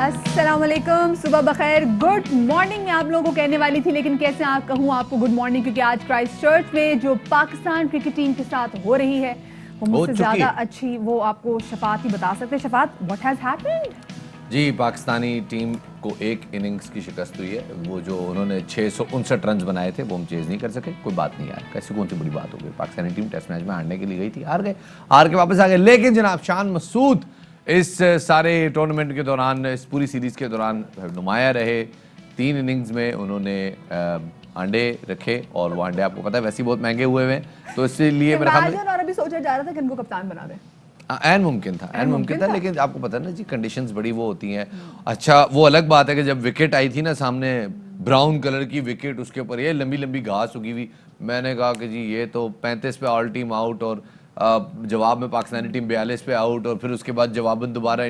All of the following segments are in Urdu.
السلام علیکم، صبح بخیر، گڈ مارننگ میں آپ لوگوں کو کہنے والی تھی، لیکن کیسے آپ کہوں آپ کو گڈ مارننگ، کیونکہ آج کرائسٹ چرچ میں جو پاکستان کرکٹ ٹیم کے ساتھ ہو رہی ہے وہ مجھ سے زیادہ اچھی وہ آپ کو شفاعت ہی بتا سکتے ہیں۔ شفاعت، what has happened؟ جی، پاکستانی ٹیم کو ایک اننگز کی شکست ہوئی ہے، وہ جو انہوں نے 659 رنز بنائے تھے وہ ہم چیز نہیں کر سکے، کوئی بات نہیں یار، کیسی کون سی بڑی بات ہو گئی، پاکستانی ٹیم ٹیسٹ میچ میں ہارنے کے لیے گئی تھی، ہار گئے، ہار کے واپس آ گئے، لیکن جناب شان مسعود اس سارے ٹورنامنٹ کے دوران، اس پوری سیریز کے دوران نمایاں رہے، 3 اننگز میں انہوں نے انڈے رکھے، اور وہ انڈے آپ کو پتہ ہے ویسے ہی بہت مہنگے ہوئے ہوئے ہیں، تو اس لیے میرا خیال اور ابھی سوچا جا رہا تھا کہ ان کو کپتان بنا دیں، این ممکن تھا لیکن آپ کو پتہ ہے نا جی کنڈیشنز بڑی وہ ہوتی ہیں۔ اچھا وہ الگ بات ہے کہ جب وکٹ آئی تھی نا سامنے، براؤن کلر کی وکٹ، اس کے اوپر یہ لمبی لمبی گھاس اگی ہوئی، میں نے کہا کہ جی یہ تو 35 پہ آل ٹیم آؤٹ، اور جواب میں پاکستانی ٹیم 42 پہ آؤٹ، اور پھر اس کے بعد جواباً دوبارہ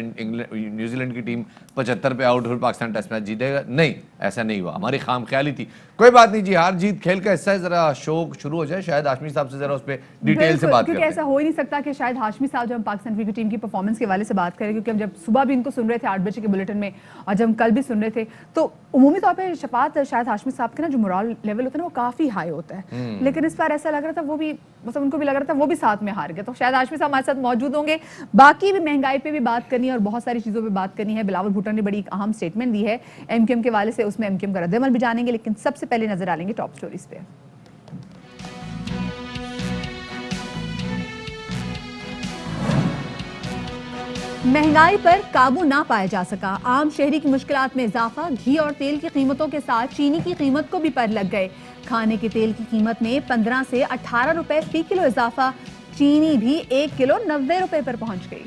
نیوزی لینڈ کی ٹیم 75 پہ آؤٹ، پھر پاکستان ٹیسٹ میچ جیتے گا، نہیں ایسا نہیں ہوا، ہماری خام خیالی تھی۔ کوئی بات نہیں جی، ہار جیت کھیل کا حصہ ہے، ذرا شو شروع ہو جائے، شاید ہاشمی صاحب سے ذرا اس پہ ڈیٹیل سے بات کرتے ہیں، کیونکہ ایسا ہو ہی نہیں سکتا کہ شاید ہاشمی صاحب جب ہم پاکستان کرکٹ ٹیم کی پرفارمنس کے حوالے سے بات کریں، کیونکہ ہم جب صبح بھی ان کو سن رہے تھے 8 بجے کے بلیٹن میں، اور جب ہم کل بھی سن رہے تھے، تو عمومی طور پہ شفاعت شاید ہاشمی صاحب کے نا جو مورال لیول ہوتا ہے نا وہ کافی ہائی ہوتا ہے، لیکن اس بار ایسا لگ رہا تھا وہ بھی مطلب ان کو بھی لگ رہا تھا وہ بھی ساتھ میں ہار گئے، تو شاید ہاشمی صاحب ہمارے ساتھ موجود ہوں گے، باقی بھی مہنگائی پہ بھی بات کرنی ہے اور بہت ساری چیزوں پہ بات کرنی ہے۔ بلاول بھٹو نے بڑی ایک اہم اسٹیٹمنٹ دی ہے ایم کیو ایم کے حوالے سے، اس میں ایم کیو ایم کا رد عمل بھی جانیں گے، لیکن سب سے پہلے نظر ڈالیں گے ٹاپ سٹوریز پہ۔ مہنگائی پر قابو نہ پایا جا سکا، عام شہری کی مشکلات میں اضافہ، گھی اور تیل کی قیمتوں کے ساتھ چینی کی قیمت کو بھی پر لگ گئے، کھانے کے تیل کی قیمت میں 15 سے 18 روپے فی کلو اضافہ، چینی بھی 1 کلو 90 روپے پر پہنچ گئی۔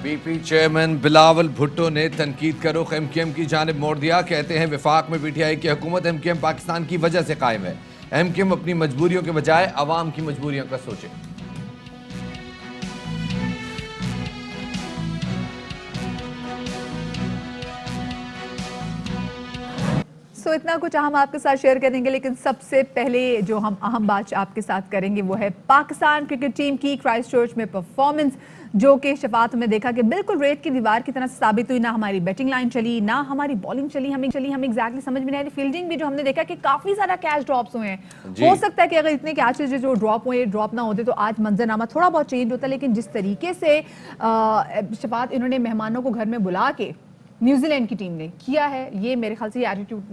پی پی چیئرمین بلاول بھٹو نے تنقید کا رخ ایم کیو ایم کی جانب موڑ دیا، کہتے ہیں وفاق میں پی ٹی آئی کی حکومت ایم کیو ایم پاکستان کی وجہ سے قائم ہے، ایم کیو ایم اپنی مجبوریوں کے بجائے عوام کی مجبوریوں کا سوچے۔ اتنا کچھ ہم آپ کے ساتھ شیئر کریں گے، لیکن سب سے پہلے جو ہم اہم بات آپ کے ساتھ کریں گے وہ ہے پاکستان کرکٹ ٹیم کی کرائسٹ چرچ میں پرفارمنس، جو کہ شفاعت میں دیکھا کہ بالکل ریت کی دیوار کی طرح ثابت ہوئی، نہ ہماری بیٹنگ لائن چلی، نہ ہماری بالنگ چلی، ہمیں ایگزیکٹلی سمجھ میں نہیں آئی، فیلڈنگ بھی جو ہم نے دیکھا کہ کافی زیادہ کیچ ڈراپس ہوئے ہیں، ہو سکتا ہے کہ اگر اتنے کیچز جو ڈراپ ہوئے ڈراپ نہ ہوتے تو آج منظرنامہ تھوڑا بہت چینج ہوتا، لیکن جس طریقے سے شفاعت انہوں نے مہمانوں کو گھر میں بلا کے نیوزی لینڈ کی ٹیم نے کیا ہے، یہ میرے خیال سے یہ ایٹیٹیوڈ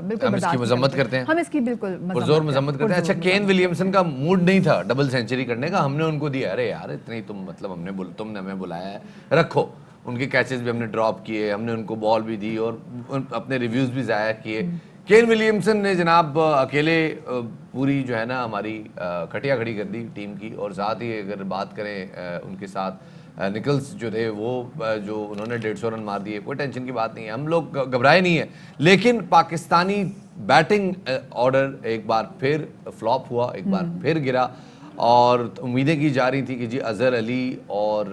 بالکل ہم اس کی مذمت کرتے ہیں، ہم اس کی بالکل پرزور مذمت کرتے ہیں۔ اچھا کین ولیمسن کا موڈ نہیں تھا ڈبل سینچری کرنے کا، ہم نے ان کو دیا، ارے یار اتنی تم مطلب تم نے ہمیں بلایا ہے، رکھو، ان کے کیچز بھی ہم نے ڈراپ کیے، ہم نے ان کو بال بھی دی اور اپنے ریویوز بھی ضائع کیے۔ کین ولیمسن نے جناب اکیلے پوری جو ہے نا ہماری کھٹیا کھڑی کر دی ٹیم کی، اور ساتھ ہی اگر بات کریں ان کے ساتھ نکلز جو تھے وہ جو انہوں نے 150 رن مار دیے، کوئی ٹینشن کی بات نہیں ہے، ہم لوگ گھبرائے نہیں ہیں، لیکن پاکستانی بیٹنگ آرڈر ایک بار پھر فلاپ ہوا، ایک بار پھر گرا، اور امیدیں کی جا رہی تھی کہ جی اظہر علی اور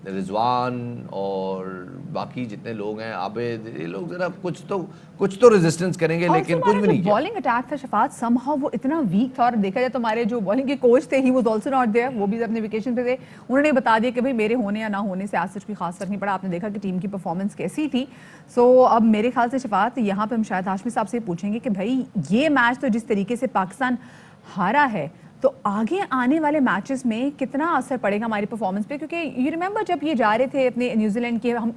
رضوان اور باقی جتنے لوگ ہیں عابد، یہ لوگ ذرا کچھ تو ریزسٹنس کریں گے، لیکن کچھ بھی نہیں کیا۔ بالنگ اٹیک تھا شفاعت سم ہاؤ وہ اتنا ویک تھا، اور دیکھا جائے تو ہمارے جو بالنگ کے کوچ تھے he was also not there, وہ بھی اپنے ویکیشن پہ تھے، انہوں نے بتا دیا کہ بھائی میرے ہونے یا نہ ہونے سے آج سچ کوئی خاص فرق نہیں پڑا، آپ نے دیکھا کہ ٹیم کی پرفارمنس کیسی تھی۔ سو اب میرے خیال سے شفاعت یہاں پہ ہم شاید ہاشمی صاحب سے پوچھیں گے کہ بھائی یہ میچ تو جس طریقے سے پاکستان ہارا ہے تو آگے آنے والے میچز میں کتنا اثر پڑے گا ہماری پرفارمنس پہ، کیونکہ یو ریممبر جب یہ جا رہے تھے اپنے نیوزی لینڈ کے، ہم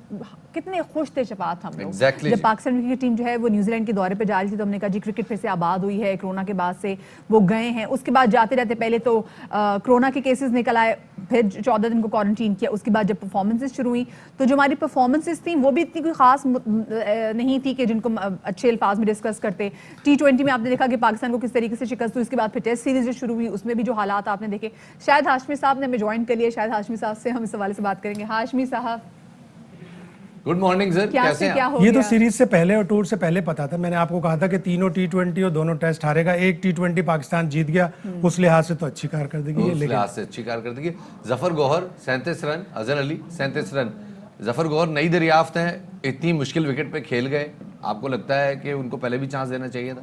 کتنے خوش تھے شفاعت ہم لوگ جب پاکستان کی ٹیم جو ہے وہ نیوزی لینڈ کے دورے پہ جا رہی تھی، تو ہم نے کہا جی کرکٹ پھر سے آباد ہوئی ہے، کرونا کے بعد سے وہ گئے ہیں، اس کے بعد جاتے رہتے پہلے تو کرونا کے کیسز نکل آئے، پھر 14 دن کو کوارنٹین کیا، اس کے بعد جب پرفارمنسز شروع ہوئی تو جو ہماری پرفارمنسز تھیں وہ بھی اتنی کوئی خاص نہیں تھی کہ جن کو اچھے الفاظ میں ڈسکس کرتے۔ T20 میں آپ نے دیکھا کہ پاکستان کو کس طریقے سے شکست ہوئی، اس کے بعد پھر ٹیسٹ سیریز جو شروع ہوئی اس میں بھی جو حالات آپ نے دیکھے، شاید ہاشمی صاحب نے ہمیں جوائن کر لیا، شاید ہاشمی صاحب سے ہم اس حوالے سے بات کریں گے۔ ہاشمی صاحب گڈ مارننگ سر، کیسے ہیں آپ؟ یہ تو سیریز سے پہلے اور ٹور سے پہلے پتا تھا، میں نے آپ کو کہا تھا کہ تینوں T20 اور دونوں ٹیسٹ ہارے گا، ایک T20 پاکستان جیت گیا، اس لحاظ سے تو اچھی کارکردگی ہے، اس لحاظ سے اچھی کارکردگی۔ ظفر گوہر 37 رن، اظہر علی 37 رن، ظفر گوہر نئی دریافت ہیں، اتنی مشکل وکٹ پہ کھیل گئے، آپ کو لگتا ہے کہ ان کو پہلے بھی چانس دینا چاہیے تھا؟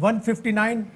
159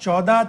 14,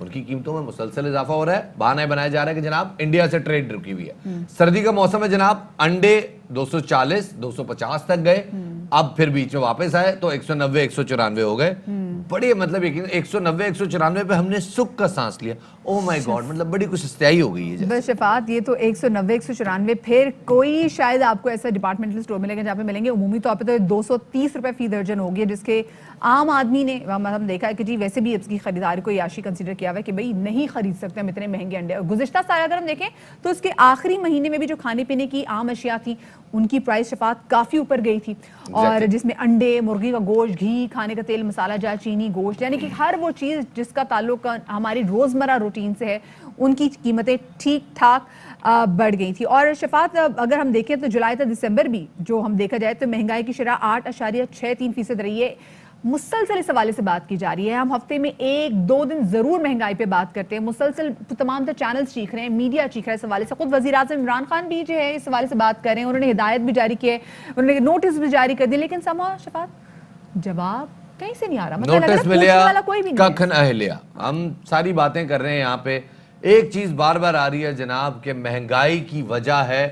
ان کی قیمتوں میں مسلسل اضافہ ہو رہا ہے. بہانے بنایا جا رہا ہے کہ جناب انڈیا سے ٹریڈ رکی ہوئی ہے. سردی کا موسم ہے جناب, انڈے 240 250 تک گئے, اب پھر بیچ میں واپس آئے تو 190 194 ہو گئے. بڑے مطلب یقین 190 194 پہ ہم نے سکھ کا سانس لیا. او مائی گاڈ, مطلب بڑی کچھ استیائی ہو گئی ہے. بس شفاعت, یہ تو 190 194, پھر کوئی شاید آپ کو ایسا ڈپارٹمنٹل اسٹور ملے گا جہاں پہ ملیں گے عمومی طور پہ تو 230 روپے فی درجن ہوگی, جس کے عام آدمی نے ہم دیکھا ہے کہ جی ویسے بھی اس کی خریداری کو یاشی کنسیڈر کیا ہوا ہے کہ بھئی نہیں خرید سکتے ہم اتنے مہنگے انڈے. اور گزشتہ سال اگر ہم دیکھیں تو اس کے آخری مہینے میں بھی جو کھانے پینے کی عام اشیاء تھی ان کی پرائس شفاعت کافی اوپر گئی تھی, اور جس میں انڈے, مرغی کا گوشت, گھی, کھانے کا تیل, مسالہ جات, چینی, گوشت, یعنی کہ ہر وہ چیز جس کا تعلق ہماری روزمرہ روٹین سے ہے ان کی قیمتیں ٹھیک ٹھاک بڑھ گئی تھی. اور شفاعت اگر ہم دیکھیں تو جولائی تا دسمبر بھی جو ہم دیکھا جائے تو مہنگائی کی شرح 8.63% رہی ہے. مسلسل اس حوالے سے بات کی جا رہی ہے, ہم ہفتے میں 1-2 دن ضرور مہنگائی پہ بات کرتے ہیں, مسلسل تمام تر چینلز چیخ رہے ہیں, میڈیا چیخ رہا ہے اس حوالے سے. خود وزیر اعظم عمران خان بھی جو ہے اس حوالے سے بات کر رہے ہیں, انہوں نے ہدایت بھی جاری کی ہے, انہوں نے نوٹس بھی جاری کر دی, لیکن سما شفاعت جواب کہیں سے نہیں آ رہا. مطلب لگ رہا ہے پوچھنے والا کوئی بھی نہیں ہے. ککھن اہلیہ, ہم ساری باتیں کر رہے ہیں یہاں پہ. ایک چیز بار بار آ رہی ہے جناب کہ مہنگائی کی وجہ ہے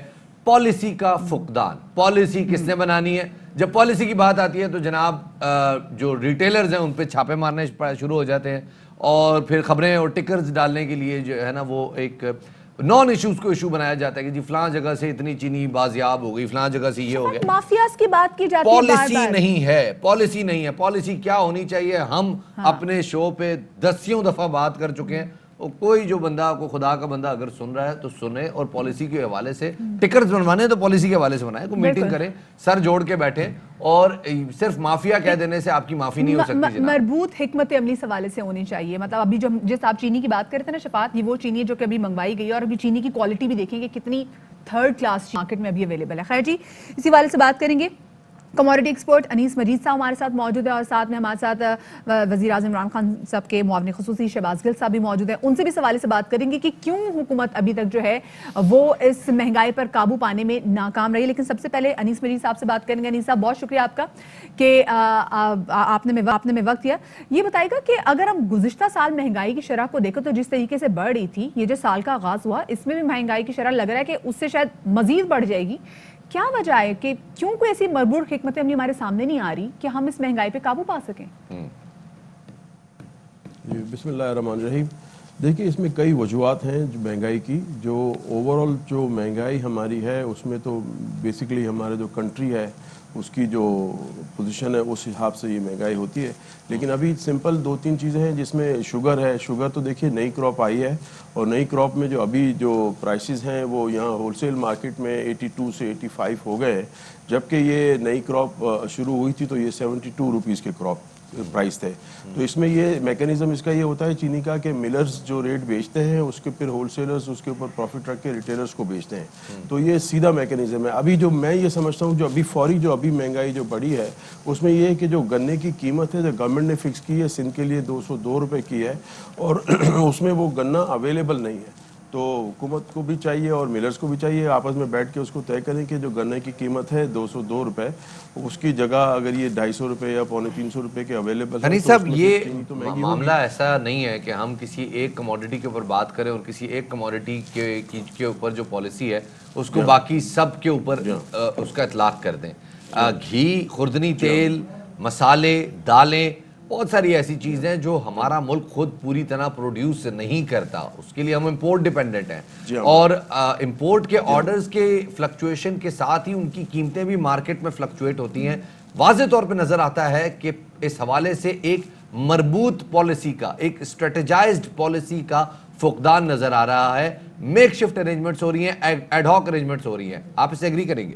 پالیسی کا فقدان. پالیسی کس نے بنانی ہے؟ جب پالیسی کی بات آتی ہے تو جناب جو ریٹیلرز ہیں ان پہ چھاپے مارنے شروع ہو جاتے ہیں, اور پھر خبریں اور ٹکرز ڈالنے کے لیے جو ہے نا وہ ایک نان ایشوز کو ایشو بنایا جاتا ہے کہ جی فلاں جگہ سے اتنی چینی بازیاب ہو گئی, فلاں جگہ سے یہ ہو گیا. مافیاز کی بات کی جاتی ہے بار پالیسی بار. نہیں ہے, پالیسی نہیں ہے. پالیسی کیا ہونی چاہیے ہم اپنے شو پہ دسیوں دفعہ بات کر چکے ہیں. کوئی جو بندہ کو خدا کا بندہ اگر سن رہا ہے تو سنے, اور پالیسی کے حوالے سے ٹکرز بنوانے تو پالیسی کے حوالے سے بنائے, کوئی میٹنگ کریں, سر جوڑ کے بیٹھے, اور صرف مافیا کہہ دینے سے آپ کی معافی نہیں ہو سکتی جناب. مربوط حکمت عملی اس حوالے سے ہونی چاہیے. مطلب ابھی جو جس آپ چینی کی بات کرتے ہیں نا شفاعت, یہ وہ چینی ہے جو کہ ابھی منگوائی گئی ہے, اور ابھی چینی کی کوالٹی بھی دیکھیں گے کتنی تھرڈ کلاس مارکیٹ میں ابھی اویلیبل ہے. خیر جی, اسی حوالے سے بات کریں گے. کموڈٹی ایکسپرٹ انیس مجید صاحب ہمارے ساتھ موجود ہے, اور ساتھ میں ہمارے ساتھ وزیر اعظم عمران خان صاحب کے معاون خصوصی شہباز گل صاحب بھی موجود ہیں. ان سے بھی اس حوالے سے بات کریں گے کہ کیوں حکومت ابھی تک جو ہے وہ اس مہنگائی پر قابو پانے میں ناکام رہی. لیکن سب سے پہلے انیس مجید صاحب سے بات کریں گے. انیس صاحب بہت شکریہ آپ کا کہ آپ نے وقت دیا. یہ بتائے گا کہ اگر ہم گزشتہ سال مہنگائی کی شرح کو دیکھیں تو جس طریقے سے بڑھ رہی تھی, یہ جو سال کا آغاز ہوا اس میں بھی مہنگائی کی شرح لگ رہا ہے کہ اس سے شاید مزید بڑھ جائے گی. کیا وجہ ہے کہ کیوں کوئی ایسی مربوط حکمت عملی ہمارے سامنے نہیں آ رہی کہ ہم اس مہنگائی پہ قابو پا سکیں؟ بسم اللہ الرحمن الرحیم. دیکھیں اس میں کئی وجوہات ہیں جو مہنگائی کی. جو اوورال جو مہنگائی ہماری ہے اس میں تو بیسیکلی ہمارے جو کنٹری ہے اس کی جو پوزیشن ہے اس حساب سے یہ مہنگائی ہوتی ہے. لیکن ابھی سمپل 2-3 چیزیں ہیں جس میں شوگر ہے. شوگر تو دیکھیے نئی کراپ آئی ہے, اور نئی کراپ میں جو ابھی جو پرائسز ہیں وہ یہاں ہول سیل مارکیٹ میں 82 سے 85 ہو گئے ہیں, جبکہ یہ نئی کراپ شروع ہوئی تھی تو یہ 72 روپیز کے کراپ پرائس تھے. تو اس میں یہ میکینزم اس کا یہ ہوتا ہے چینی کا کہ ملرز جو ریٹ بیچتے ہیں اس کے پھر ہول سیلرز اس کے اوپر پروفٹ رکھ کے ریٹیلرز کو بیچتے ہیں. تو یہ سیدھا میکینزم ہے. ابھی جو میں یہ سمجھتا ہوں جو ابھی فوری جو ابھی مہنگائی جو بڑھی ہے اس میں یہ ہے کہ جو گنے کی قیمت ہے جو گورنمنٹ نے فکس کی ہے سندھ کے لیے 202 روپے کی ہے, اور اس میں وہ گنا اویلیبل نہیں ہے. تو حکومت کو بھی چاہیے اور ملرز کو بھی چاہیے آپس میں بیٹھ کے اس کو طے کریں کہ جو گنے کی قیمت ہے 202 روپے, اس کی جگہ اگر یہ 250 روپے یا 250 روپے کے اویلیبل حنیف صاحب, یہ معاملہ ایسا نہیں ہے کہ ہم کسی ایک کموڈٹی کے اوپر بات کریں اور کسی ایک کموڈٹی کے اوپر جو پالیسی ہے اس کو باقی سب کے اوپر اس کا اطلاق کر دیں. گھی, خوردنی تیل, مسالے, دالیں, بہت ساری ایسی چیزیں ہیں جو ہمارا ملک خود پوری طرح پروڈیوس نہیں کرتا, اس کے لیے ہم امپورٹ ڈیپینڈنٹ ہیں, اور امپورٹ کے آرڈرز کے فلکچویشن کے ساتھ ہی ان کی قیمتیں بھی مارکیٹ میں فلکچویٹ ہوتی ہیں. واضح طور پہ نظر آتا ہے کہ اس حوالے سے ایک مربوط پالیسی کا, ایک اسٹریٹجائزڈ پالیسی کا فقدان نظر آ رہا ہے. میک شفٹ ارینجمنٹس ہو رہی ہیں, ایڈ ہاک ارینجمنٹس ہو رہی ہیں. آپ اس سے ایگری کریں گے؟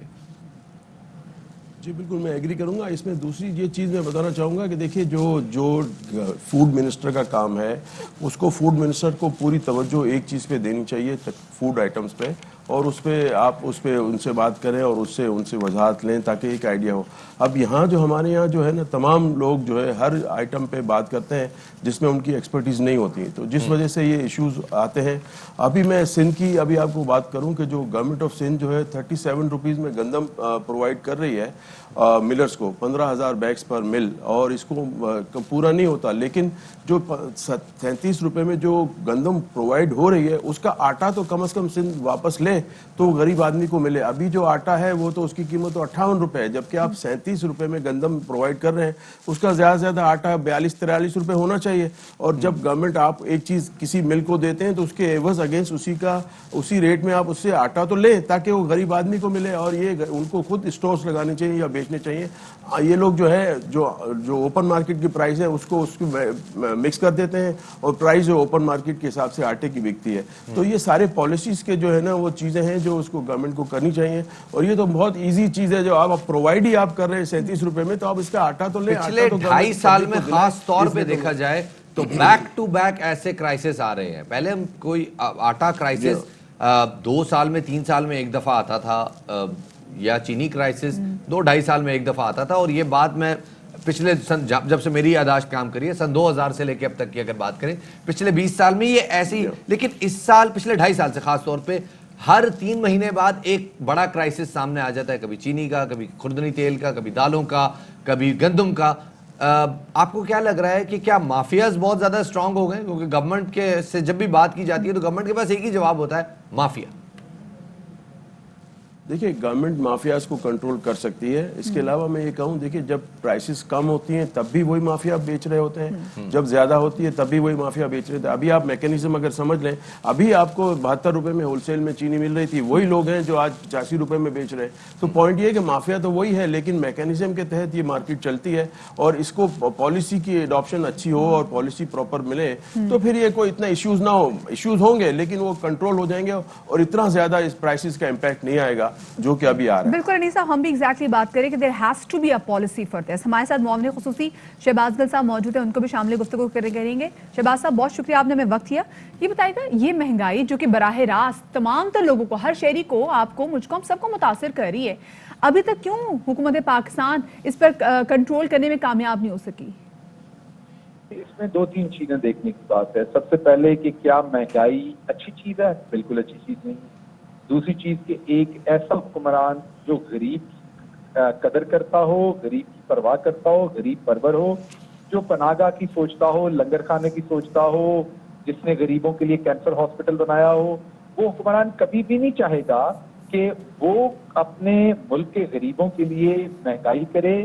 جی بالکل میں ایگری کروں گا. اس میں دوسری یہ چیز میں بتانا چاہوں گا کہ دیکھیے جو فوڈ منسٹر کا کام ہے اس کو فوڈ منسٹر کو پوری توجہ ایک چیز پہ دینی چاہیے فوڈ آئٹمز پہ, اور اس پہ آپ اس پہ ان سے بات کریں اور اس سے ان سے وضاحت لیں تاکہ ایک آئیڈیا ہو. اب یہاں جو ہمارے یہاں جو ہے نا تمام لوگ جو ہے ہر آئٹم پہ بات کرتے ہیں جس میں ان کی ایکسپرٹیز نہیں ہوتی ہے, تو جس وجہ سے یہ ایشوز آتے ہیں. ابھی میں سندھ کی ابھی آپ کو بات کروں کہ جو گورنمنٹ آف سندھ جو ہے 37 روپیز میں گندم پرووائڈ کر رہی ہے ملرز کو, 15,000 بیگس پر مل, اور اس کو پورا نہیں ہوتا, لیکن جو 37 روپے میں جو گندم پرووائڈ ہو رہی ہے اس کا آٹا تو کم از کم سندھ واپس لے تو غریب آدمی کو ملے. ابھی جو آٹا ہے وہ تو اس کی قیمت تو 58 روپے ہے, جبکہ آپ 37 روپے میں گندم پرووائڈ کر رہے ہیں. اس کا زیادہ سے زیادہ آٹا 42-43 روپے ہونا چاہیے. اور جب گورنمنٹ آپ ایک چیز کسی مل کو دیتے ہیں تو اس کے عوض اگینسٹ اسی ریٹ میں آپ اس سے آٹا تو لیں تاکہ وہ غریب آدمی کو ملے, اور یہ ان کو خود اسٹورز لگانے چاہیے یا بیچنے چاہیے. یہ لوگ جو ہے جو اوپن مارکیٹ کی پرائس ہے اس کو مکس کر دیتے ہیں, اور پرائس جو اوپن مارکیٹ کے حساب سے آٹے کی بکتی ہے. تو یہ سارے پالیسیز کے جو ہے نا وہ چیزیں ہیں جو اس کو گورنمنٹ کو کرنی چاہیے, اور یہ تو بہت ایزی چیز ہے جو آپ پرووائڈ ہی آپ کر رہے ہیں 37 روپے میں, تو آپ اس کا آٹا تو لیں. پچھلے 2.5 سال میں خاص طور پہ دیکھا جائے تو بیک ٹو بیک ایسے کرائسس آ رہے ہیں. پہلے ہم کوئی آٹا کرائسس 2 سال میں 3 سال میں ایک دفعہ آتا تھا, یا چینی کرائسس 2-2.5 سال میں ایک دفعہ آتا تھا, اور یہ بات میں پچھلے جب سے میری یاداشت کام کری ہے سن 2000 سے لے کے اب تک کی اگر بات کریں پچھلے 20 سال میں یہ ایسی, لیکن اس سال پچھلے 2.5 سال سے خاص طور پہ ہر 3 مہینے بعد ایک بڑا کرائسس سامنے آ جاتا ہے, کبھی چینی کا, کبھی خوردنی تیل کا, کبھی دالوں کا, کبھی گندم کا. آپ کو کیا لگ رہا ہے کہ کیا مافیاز بہت زیادہ اسٹرانگ ہو گئے؟ کیونکہ گورنمنٹ کے سے جب بھی بات کی جاتی ہے تو گورنمنٹ کے پاس ایک ہی جواب ہوتا ہے, مافیا. دیکھیے گورنمنٹ مافیاز کو کنٹرول کر سکتی ہے. اس کے علاوہ میں یہ کہوں, دیکھیے جب پرائسز کم ہوتی ہیں تب بھی وہی مافیا بیچ رہے ہوتے ہیں, جب زیادہ ہوتی ہے تب بھی وہی مافیا بیچ رہے تھے. ابھی آپ میکینزم اگر سمجھ لیں, ابھی آپ کو 72 روپے میں ہول سیل میں چینی مل رہی تھی, وہی لوگ ہیں جو آج 85 روپے میں بیچ رہے ہیں. تو پوائنٹ یہ ہے کہ مافیا تو وہی ہے, لیکن میکینزم کے تحت یہ مارکیٹ چلتی ہے, اور اس کو پالیسی کی اڈاپشن اچھی ہو اور پالیسی پراپر ملے تو پھر یہ کوئی اتنا ایشوز نہ ہو. ایشوز ہوں گے لیکن وہ کنٹرول ہو جائیں گے, اور اتنا زیادہ اس پرائسز کا امپیکٹ نہیں آئے گا جو کہ ابھی آ رہا ہے. بالکل انیس صاحب, ہم بھی ایگزیکٹلی بات کریں کہ there has to be a policy for this. ہمارے ساتھ معاون خصوصی شہباز گل صاحب موجود ہیں, ان کو بھی شامل گفتگو کریں گے. شہباز صاحب بہت شکریہ, آپ نے ہمیں وقت دیا. یہ بتائیے گا, یہ مہنگائی جو کہ براہ راست تمام تر لوگوں کو, ہر شہری کو, آپ کو, مجھ کو, ہم سب کو متاثر کر رہی ہے, ابھی تک کیوں حکومت پاکستان اس پر کنٹرول کرنے میں کامیاب نہیں ہو سکی؟ اس میں 2-3 چیزیں دیکھنے کی بات ہے. سب سے پہلے کہ کیا مہنگائی اچھی چیز ہے؟ بالکل اچھی چیز نہیں ہے. دوسری چیز کہ ایک ایسا حکمران جو غریب کی قدر کرتا ہو, غریب کی پرواہ کرتا ہو, غریب پرور ہو, جو پناہ گاہ کی سوچتا ہو, لنگر خانے کی سوچتا ہو, جس نے غریبوں کے لیے کینسر ہاسپٹل بنایا ہو, وہ حکمران کبھی بھی نہیں چاہے گا کہ وہ اپنے ملک کے غریبوں کے لیے مہنگائی کرے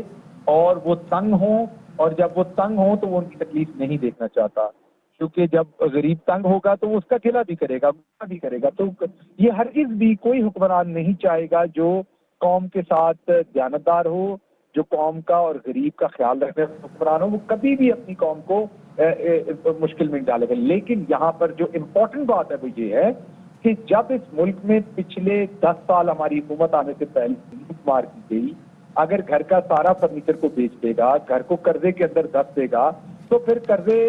اور وہ تنگ ہوں, اور جب وہ تنگ ہوں تو وہ ان کی تکلیف نہیں دیکھنا چاہتا, کیونکہ جب غریب تنگ ہوگا تو وہ اس کا گلہ بھی کرے گا, گناہ بھی کرے گا. تو یہ ہرگز بھی کوئی حکمران نہیں چاہے گا جو قوم کے ساتھ دیانتدار ہو, جو قوم کا اور غریب کا خیال رکھنے والا حکمران ہو, وہ کبھی بھی اپنی قوم کو مشکل میں ڈالے گا. لیکن یہاں پر جو امپورٹنٹ بات ہے وہ یہ ہے کہ جب اس ملک میں پچھلے 10 سال ہماری حکومت آنے سے پہلے مار کی گئی, اگر گھر کا سارا فرنیچر کو بیچ دے گا, گھر کو قرضے کے اندر دب دے گا, تو پھر قرضے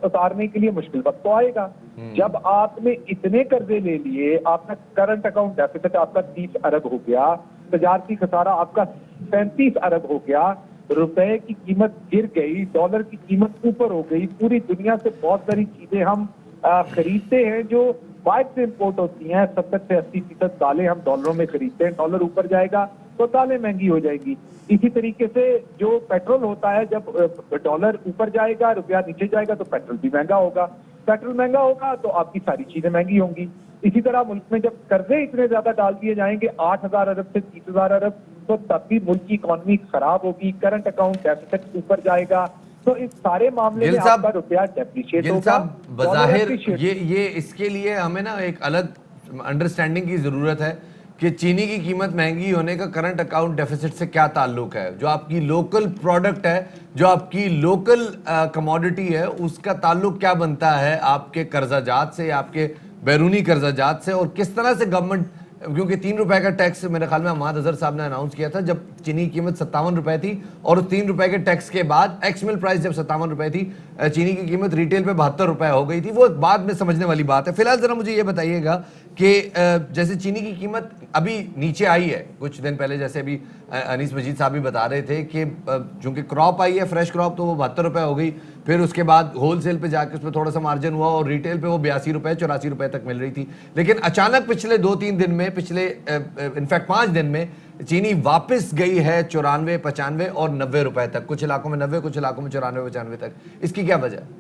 اتارنے کے لیے مشکل وقت تو آئے گا. جب آپ نے اتنے قرضے لے لیے, آپ کا کرنٹ اکاؤنٹ ڈیفیسٹ آپ کا 30 ارب ہو گیا, تجارتی خسارہ آپ کا 37 ارب ہو گیا, روپے کی قیمت گر گئی, ڈالر کی قیمت اوپر ہو گئی, پوری دنیا سے بہت ساری چیزیں ہم خریدتے ہیں جو باہر سے امپورٹ ہوتی ہیں, 70 سے 80% دالیں ہم ڈالروں میں خریدتے ہیں, ڈالر اوپر جائے گا تو دالیں مہنگی ہو جائے گی. اسی طریقے سے جو پیٹرول ہوتا ہے, جب ڈالر اوپر جائے گا, روپیہ نیچے جائے گا تو پیٹرول بھی مہنگا ہوگا, پیٹرول مہنگا ہوگا تو آپ کی ساری چیزیں مہنگی ہوں گی. اسی طرح ملک میں جب قرضے اتنے زیادہ ڈال دیے جائیں گے 8,000 ارب سے 30,000 ارب, تو تب بھی ملک کی اکانومی خراب ہوگی, کرنٹ اکاؤنٹ ڈیفیسٹ اوپر جائے گا, تو اس سارے معاملے میں آپ کا روپیہ ڈیپریشیٹ ہوگا. بظاہر یہ اس کے لیے ہمیں نا ایک الگ انڈرسٹینڈنگ کی ضرورت ہے کہ چینی کی قیمت مہنگی ہونے کا کرنٹ اکاؤنٹ ڈیفیسٹ سے کیا تعلق ہے. جو آپ کی لوکل پروڈکٹ ہے, جو آپ کی لوکل کموڈٹی ہے, اس کا تعلق کیا بنتا ہے آپ کے قرضہ جات سے یا آپ کے بیرونی قرضہ جات سے, اور کس طرح سے گورنمنٹ, کیونکہ 3 روپے کا ٹیکس میرے خیال میں حماد اظہر صاحب نے اناؤنس کیا تھا جب چینی کی قیمت 57 روپے تھی, اور 3 روپے کے ٹیکس کے بعد ایکس مل پرائس جب 57 روپے تھی, چینی کی قیمت ریٹیل پہ 72 روپے ہو گئی تھی. وہ بعد میں سمجھنے والی بات ہے. فی الحال ذرا مجھے یہ بتائیے گا کہ جیسے چینی کی قیمت ابھی نیچے آئی ہے کچھ دن پہلے, جیسے ابھی انیس مجید صاحب بھی بتا رہے تھے کہ چونکہ کراپ آئی ہے فریش کراپ تو وہ 72 روپے ہو گئی, پھر اس کے بعد ہول سیل پہ جا کے اس پہ تھوڑا سا مارجن ہوا اور ریٹیل پہ وہ 82 روپے 84 روپے تک مل رہی تھی. لیکن اچانک پچھلے 2-3 دن میں, پچھلے انفیکٹ 5 دن میں چینی واپس گئی ہے 94, 95 اور 90 روپے تک, کچھ علاقوں میں 90, کچھ علاقوں میں 94, 95 تک. اس کی کیا وجہ ہے؟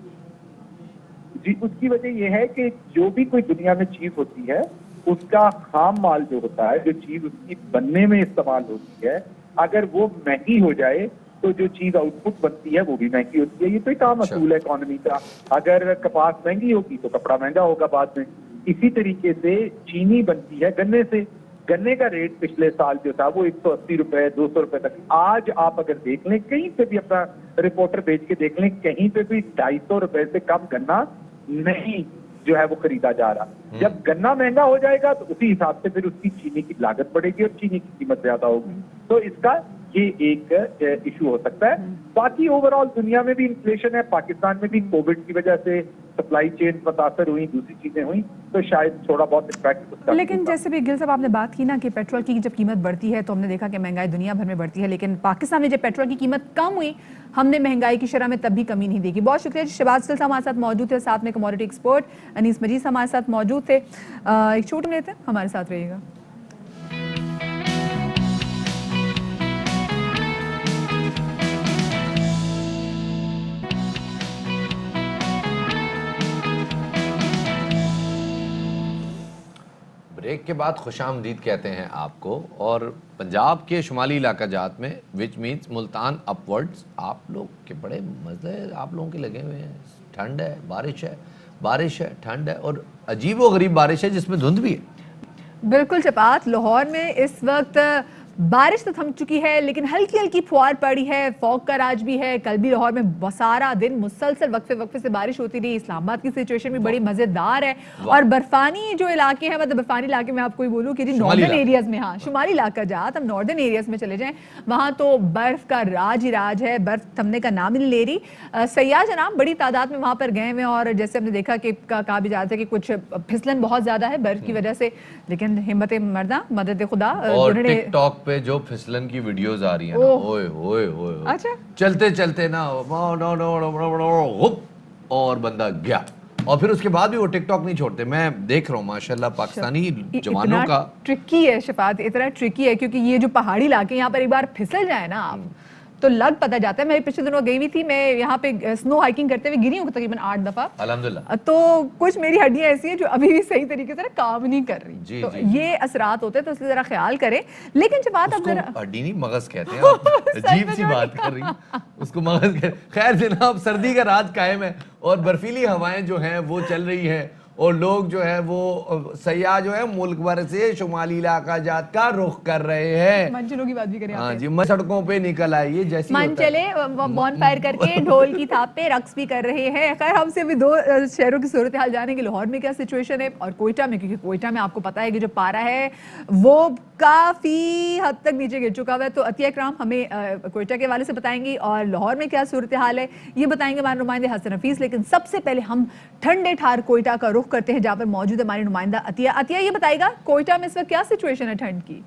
جی اس کی وجہ یہ ہے کہ جو بھی کوئی دنیا میں چیز ہوتی ہے اس کا خام مال جو ہوتا ہے, جو چیز اس کی بننے میں استعمال ہوتی ہے, اگر وہ مہنگی ہو جائے تو جو چیز آؤٹ پٹ بنتی ہے وہ بھی مہنگی ہوتی ہے. یہ تو ایک عام اصول ہے اکانومی کا. اگر کپاس مہنگی ہوگی تو کپڑا مہنگا ہوگا بعد میں. اسی طریقے سے چینی بنتی ہے گنے سے. گنے کا ریٹ پچھلے سال جو تھا وہ 180 روپے 200 روپے تک. آج آپ اگر دیکھ لیں کہیں پہ بھی اپنا رپورٹر بھیج کے دیکھ لیں, کہیں پہ بھی 250 روپے سے کم گنا نہیں جو ہے وہ خریدا جا رہا. جب گنا مہنگا ہو جائے گا تو اسی حساب سے پھر اس کی چینی کی لاگت بڑھے گی اور چینی کی قیمت زیادہ ہوگی. تو اس کا یہ ایک ایشو ہو سکتا ہے. باقی اوور آل دنیا میں بھی انفلیشن ہے, پاکستان میں بھی کووڈ کی وجہ سے سپلائی چین متاثر ہوئی, دوسری چیزیں ہوئی, تو شاید تھوڑا بہت امپیکٹ اس کا. لیکن جیسے بھی گل صاحب آپ نے بات کی نا کہ پیٹرول کی جب قیمت بڑھتی ہے تو ہم نے دیکھا کہ مہنگائی دنیا بھر میں بڑھتی ہے, لیکن پاکستان میں جب پیٹرول کی قیمت کم ہوئی ہم نے مہنگائی کی شرح میں تب بھی کمی نہیں دیکھی. بہت شکریہ. شہباز صاحب ہمارے ساتھ موجود تھے, ساتھ میں کموڈٹی ایکسپرٹ انیس مجید ہمارے ساتھ موجود تھے. ایک چھوٹ لیتے ہیں, ہمارے ساتھ رہیے گا. بریک کے بعد خوش آمدید کہتے ہیں آپ کو, اور پنجاب کے شمالی علاقہ جات میں which means Multan up words آپ لوگ کے بڑے مزے آپ لوگوں کے لگے ہوئے ہیں. ٹھنڈ ہے, بارش ہے, ٹھنڈ ہے, اور عجیب و غریب بارش ہے جس میں دھند بھی ہے. بالکل شفاعت, لاہور میں اس وقت بارش تو تھم چکی ہے لیکن ہلکی ہلکی پھوار پڑی ہے, فوگ کا راج بھی ہے. کل بھی لاہور میں سارا دن مسلسل وقفے سے بارش ہوتی رہی. اسلام آباد کی سچویشن بھی بڑی مزیدار ہے, اور برفانی جو علاقے ہیں, مطلب برفانی علاقے میں آپ کو بولوں کہ ناردرن ایریاز میں, ہاں شمالی علاقہ جات, ہم ناردرن ایریاز میں چلے جائیں وہاں تو برف کا راج ہی راج ہے, برف تھمنے کا نام ہی نہیں لے رہی. سیاح جناب بڑی تعداد میں وہاں پر گئے ہوئے, اور جیسے ہم نے دیکھا کہ کہا بھی جاتا ہے کہ کچھ پھسلن بہت زیادہ ہے برف کی وجہ سے, لیکن ہمت مردہ مدد خدا. اور ٹک ٹاک پہ جو پھسلن کی ویڈیوز آ رہی ہیں نا, اوئے ہوئے ہوئے, اچھا چلتے چلتے نا اور بندہ گیا, اور پھر اس کے بعد بھی وہ ٹک ٹاک نہیں چھوڑتے. میں دیکھ رہا ہوں ماشاءاللہ پاکستانی جوانوں کا ٹرکی ہے شفاعت, اتنا ٹرکی ہے کیونکہ یہ جو پہاڑی علاقے یہاں پر ایک بار پھسل جائے نا آپ تو لگ پتہ جاتا ہے. میں پچھلے دنوں گئی ہوئی تھی, میں یہاں پہ سنو ہائکنگ کرتے ہوئے گری ہوں تقریباً 8 دفعہ الحمدللہ, تو کچھ میری ہڈیاں ایسی ہیں جو ابھی بھی صحیح طریقے سے کام نہیں کر رہی. تو یہ اثرات ہوتے ہیں, تو اس لیے ذرا خیال کریں. لیکن جب بات اب ذرا ہڈی نہیں مغز کہتے ہیں, عجیب سی بات کر رہی ہیں, اس کو مغز کہتے ہیں. خیر جناب, سردی کا راج قائم ہے اور برفیلی ہوائیں جو ہیں وہ چل رہی ہیں, اور لوگ جو ہے وہ سیاح جو ہے ملک بھر سے شمالی علاقہ جات کا رخ کر رہے ہیں. منچلوں کی بات بھی کریں. ہاں جی, سڑکوں پہ نکل آئیے, جیسی من چلے بون فائر کر کے ڈھول کی تھاپ پہ رقص بھی کر رہے ہیں. خیر ہم سے ابھی 2 شہروں کی صورتحال جانے کی. لاہور میں کیا سچویشن ہے اور کوئٹہ میں, کیونکہ کوئٹہ میں آپ کو پتا ہے کہ جو پارا ہے وہ کافی حد تک نیچے گر چکا ہوا ہے. تو عطیہ اکرام ہمیں کوئٹہ کے حوالے سے بتائیں گی, اور لاہور میں کیا صورتحال ہے یہ بتائیں گے ہمارے نمائندے حسن حفیظ. لیکن سب سے پہلے ہم ٹھنڈے ٹھار کوئٹہ کا رخ کرتے ہیں جہاں پر موجود ہے ہماری نمائندہ عطیہ. عطیہ یہ بتائے گا کوئٹہ میں اس وقت کیا سچویشن ہے ٹھنڈ کی؟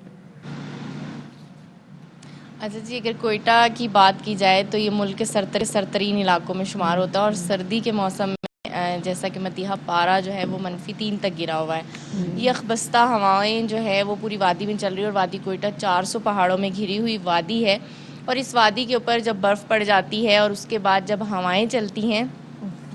اچھا جی, اگر کوئٹہ کی بات کی جائے تو یہ ملک کے سرترین علاقوں میں شمار ہوتا ہے, اور سردی کے موسم میں جیسا کہ متیحہ پارا جو ہے وہ -3 تک گرا ہوا ہے. یہ اخبستہ ہوائیں جو ہے وہ پوری وادی میں چل رہی ہے, اور وادی کوئٹہ 400 پہاڑوں میں گھری ہوئی وادی ہے, اور اس وادی کے اوپر جب برف پڑ جاتی ہے اور اس کے بعد جب ہوائیں چلتی ہیں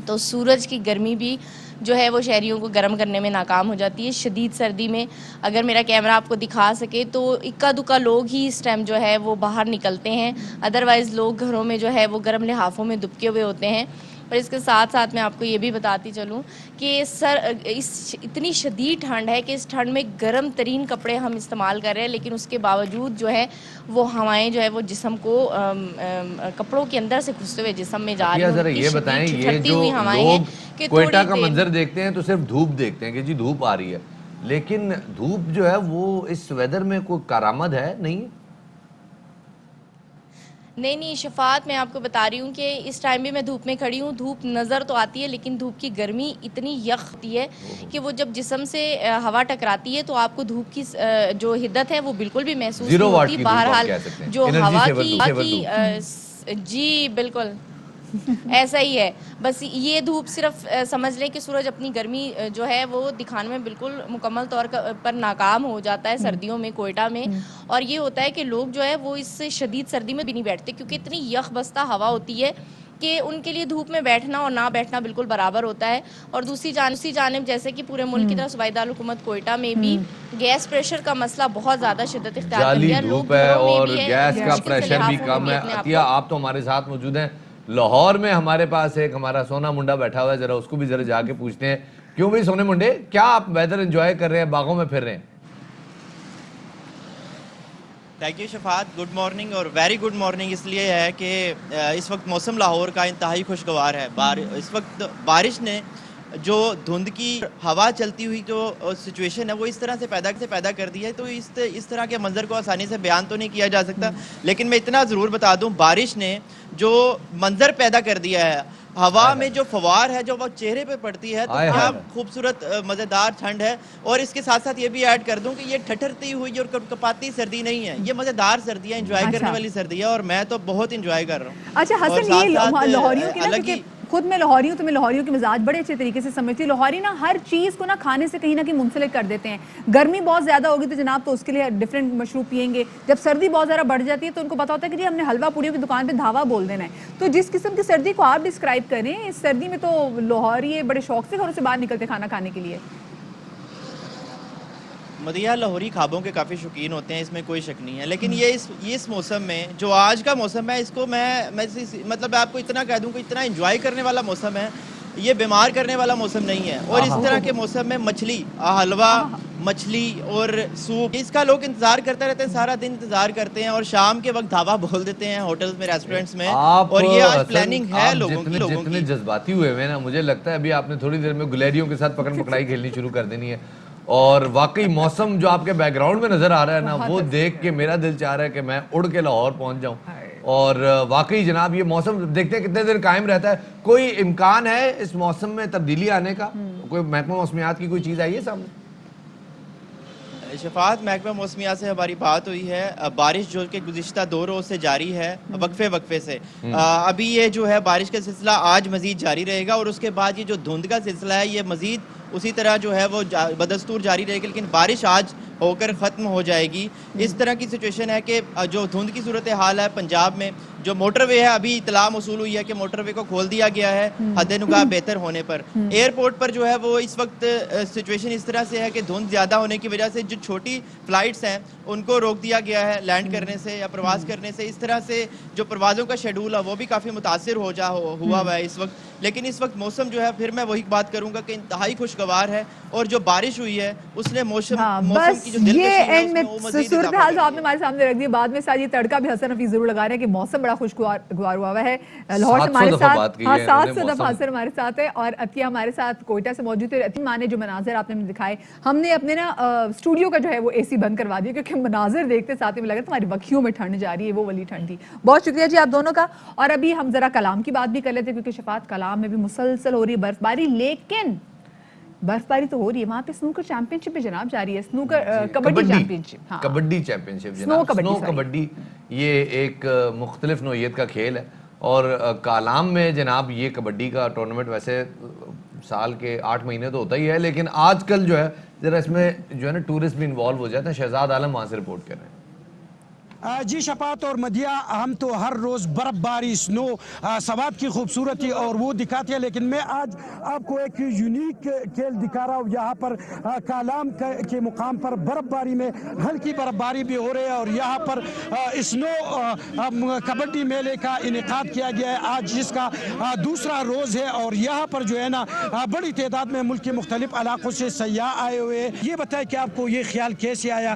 تو سورج کی گرمی بھی جو ہے وہ شہریوں کو گرم کرنے میں ناکام ہو جاتی ہے. شدید سردی میں اگر میرا کیمرہ آپ کو دکھا سکے تو اکا دکا لوگ ہی اس ٹائم جو ہے وہ باہر نکلتے ہیں, ادروائز لوگ گھروں میں جو ہے وہ گرم لحافوں میں دبکے ہوئے ہوتے ہیں. اور اس کے ساتھ ساتھ میں آپ کو یہ بھی بتاتی چلوں کہ اتنی شدید ٹھنڈ ہے کہ اس ٹھنڈ میں گرم ترین کپڑے ہم استعمال کر رہے ہیں, لیکن اس کے باوجود جو ہے وہ ہوائیں جو ہے وہ جسم کو کپڑوں کے اندر سے گھستے ہوئے جسم میں جا رہی ہیں. ذرا یہ بتائیں, یہ جو لوگ کوئٹہ کا منظر دیکھتے ہیں تو صرف دھوپ دیکھتے ہیں کہ جی دھوپ آ رہی ہے, لیکن دھوپ جو ہے وہ اس ویدر میں کوئی کارآمد ہے نہیں؟ نہیں شفاعت، میں آپ کو بتا رہی ہوں کہ اس ٹائم بھی میں دھوپ میں کھڑی ہوں، دھوپ نظر تو آتی ہے لیکن دھوپ کی گرمی اتنی یخ ہوتی ہے کہ وہ جب جسم سے ہوا ٹکراتی ہے تو آپ کو دھوپ کی جو حدت ہے وہ بالکل بھی محسوس نہیں 0 واٹ ہوتی. کی دھوپ آپ بہرحال کہہ سکتے ہیں. جو Energy ہوا saver کی دھوپ. جی بالکل ایسا ہی ہے. بس یہ دھوپ صرف سمجھ لیں کہ سورج اپنی گرمی جو ہے وہ دکھانے میں بالکل مکمل طور پر ناکام ہو جاتا ہے سردیوں میں کوئٹہ میں. اور یہ ہوتا ہے کہ لوگ جو ہے وہ اس سے شدید سردی میں بھی نہیں بیٹھتے کیونکہ اتنی یخ بستہ ہوا ہوتی ہے کہ ان کے لیے دھوپ میں بیٹھنا اور نہ بیٹھنا بالکل برابر ہوتا ہے. اور دوسری جانب جیسے کہ پورے ملک کی طرح صوبائی دارالحکومت کوئٹہ میں بھی گیس پریشر کا مسئلہ بہت زیادہ شدت اختیار کر جعلی لیا. دھوپ لوگ ہے گھروں میں اور بھی گیس کا مشکل سے پریشر بھی لحافوں میں کم ہے. اپنے آپ عطیہ کو آپ تو ہمارے ساتھ موجود ہیں لاہور میں. ہمارے پاس ایک ہمارا سونا منڈا بیٹھا ہوا ہے, ذرا اس کو بھی ذرا جا کے پوچھتے ہیں. کیوں بھائی سونے منڈے, کیا آپ ویدر انجوائے کر رہے ہیں, باغوں میں پھر رہے ہیں؟ تھینک یو شفاعت, گڈ مارننگ. اور ویری گڈ مارننگ اس لیے ہے کہ اس وقت موسم لاہور کا انتہائی خوشگوار ہے. اس وقت بارش نے جو دھند کی ہوا چلتی ہوئی جو سچویشن ہے وہ اس طرح سے پیدا کر دی ہے, تو اس طرح کے منظر کو آسانی سے بیان تو نہیں کیا جا سکتا. لیکن میں اتنا ضرور بتا دوں, بارش نے جو منظر پیدا کر دیا ہے, ہوا میں جو فوار ہے جو وہ چہرے پہ پڑتی ہے, تو کیا خوبصورت مزیدار ٹھنڈ ہے. اور اس کے ساتھ ساتھ یہ بھی ایڈ کر دوں کہ یہ ٹھٹرتی ہوئی اور کپکپاتی سردی نہیں ہے, یہ مزیدار سردی ہے, انجوائے کرنے والی سردی ہے, اور میں تو بہت انجوائے کر رہا ہوں. اچھا اور حسن, ساتھ یہ ساتھ لاہوریوں کی نا, الگ کیونکہ خود میں لاہوری ہوں تو میں لاہوریوں کے مزاج بڑے اچھے طریقے سے سمجھتی ہوں. لاہوری نا ہر چیز کو نا کھانے سے کہیں نہ کہیں منسلک کر دیتے ہیں. گرمی بہت زیادہ ہوگی تو جناب تو اس کے لیے ڈفرینٹ مشروب پئیں گے. جب سردی بہت زیادہ بڑھ جاتی ہے تو ان کو پتا ہوتا ہے کہ جی ہم نے حلوہ پوڑیوں کی دکان پہ دھاوا بول دینا ہے. تو جس قسم کی سردی کو آپ ڈسکرائب کریں, اس سردی میں تو لاہوری بڑے شوق سے گھروں سے باہر نکلتے کھانا کھانے کے لیے. مدیحہ لاہوری خوابوں کے کافی شوقین ہوتے ہیں, اس میں کوئی شک نہیں ہے. لیکن یہ اس موسم میں جو آج کا موسم ہے, اس کو میں مطلب آپ کو اتنا کہہ دوں کہ اتنا انجوائے کرنے والا موسم ہے, یہ بیمار کرنے والا موسم نہیں ہے. اور اس طرح کے موسم میں مچھلی, حلوہ, مچھلی اور سوپ, اس کا لوگ انتظار کرتے رہتے ہیں, سارا دن انتظار کرتے ہیں, اور شام کے وقت دھاوا بول دیتے ہیں ہوٹلز میں, ریسٹورنٹس میں. اور یہ آج پلاننگ ہے لوگوں کی. جتنے جذباتی ہوئے ہوئے نا, مجھے لگتا ہے ابھی آپ نے تھوڑی دیر میں گلیریوں کے ساتھ پکڑ پکڑائی کھیلنی شروع کر دینی ہے. اور واقعی موسم جو آپ کے بیک گراؤنڈ میں نظر آ رہا ہے نا, وہ دیکھ کے میرا دل چاہ رہا ہے کہ میں اڑ کے لاہور پہنچ جاؤں. اور واقعی جناب یہ موسم دیکھتے ہیں کتنے دیر قائم رہتا ہے. کوئی امکان ہے اس موسم میں تبدیلی آنے کا؟ کوئی محکمہ موسمیات کی کوئی چیز آئی ہے سامنے؟ شفاعت, محکمہ موسمیات سے ہماری بات ہوئی ہے. بارش جو کہ گزشتہ 2 روز سے جاری ہے, وقفے سے, ابھی یہ جو ہے بارش کا سلسلہ آج مزید جاری رہے گا. اور اس کے بعد یہ جو دھند کا سلسلہ ہے یہ مزید اسی طرح جو ہے وہ بدستور جاری رہے گی, لیکن بارش آج ہو کر ختم ہو جائے گی. اس طرح کی سچویشن ہے کہ جو دھند کی صورتحال ہے پنجاب میں, جو موٹر وے ہے, ابھی اطلاع موصول ہوئی ہے کہ موٹر وے کو کھول دیا گیا ہے حد نگاہ بہتر ہونے پر. ایئرپورٹ پر جو ہے وہ اس وقت سچویشن اس طرح سے ہے کہ دھند زیادہ ہونے کی وجہ سے جو چھوٹی فلائٹس ہیں ان کو روک دیا گیا ہے لینڈ کرنے سے یا پرواز کرنے سے. اس طرح سے جو پروازوں کا شیڈول ہے وہ بھی کافی متاثر ہوا ہوا ہے اس وقت. لیکن اس وقت موسم جو ہے, پھر میں وہی بات کروں گا کہ انتہائی خوشگوار ہے, اور جو بارش ہوئی ہے اس نے موسم کی جو دلکشی ہے اس میں وہ مزید اضافہ صورتحال جو کر آپ نے ہمارے سامنے رکھ دی. بعد میں ساتھ یہ تڑکا بھی حسن حفیظ ضرور لگا رہے ہیں کہ موسم بڑا خوشگوار ہوا ہے. لاہور سے ہمارے ساتھ 700 دفعہ حسن ہمارے ساتھ ہے, اور عطیہ ہمارے ساتھ کوئٹہ سے موجود ہے. عطیہ ماں نے جو مناظر آپ نے دکھائے, ہم نے اپنے نا اسٹوڈیو کا جو ہے وہ اے سی بند کروا دیا کیونکہ مناظر دیکھتے ساتھ میں لگا تمہاری بکھیوں میں ٹھنڈ جا رہی ہے, وہ والی ٹھنڈ تھی. بہت شکریہ جی آپ دونوں کا. اور ابھی ہم ذرا کلام کی بات بھی کر لیتے ہیں کیونکہ شفاعت کلام میں بھی مسلسل ہو رہی ہے برفباری, لیکن برفباری تو ہو رہی ہے وہاں پہ سنوکر چیمپئن شپ جناب جاری ہے. سنوکر کبڈی چیمپئن شپ, کبڈی چیمپئن شپ جناب, سنو کبڈی. یہ ایک مختلف نوعیت کا کھیل ہے, اور کالام میں جناب یہ کبڈی کا ٹورنامنٹ ویسے سال کے 8 مہینے تو ہوتا ہی ہے, لیکن آج کل جو ہے ذرا اس میں جو ہے نا ٹورسٹ بھی انوالو ہو جاتے ہیں. شہزاد عالم وہاں سے رپورٹ کر رہے ہیں. جی شفاعت اور مدیہ, ہم تو ہر روز برف باری, سنو, سوات کی خوبصورتی اور وہ دکھاتے ہیں, لیکن میں آج آپ کو ایک یونیک کھیل دکھا رہا ہوں. یہاں پر کالام کے مقام پر برف باری میں ہلکی برف باری بھی ہو رہی ہے, اور یہاں پر سنو کبڈی میلے کا انعقاد کیا گیا ہے آج, جس کا دوسرا روز ہے. اور یہاں پر جو ہے نا بڑی تعداد میں ملک کے مختلف علاقوں سے سیاح آئے ہوئے ہیں. یہ بتائیں کہ آپ کو یہ خیال کیسے آیا,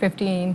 15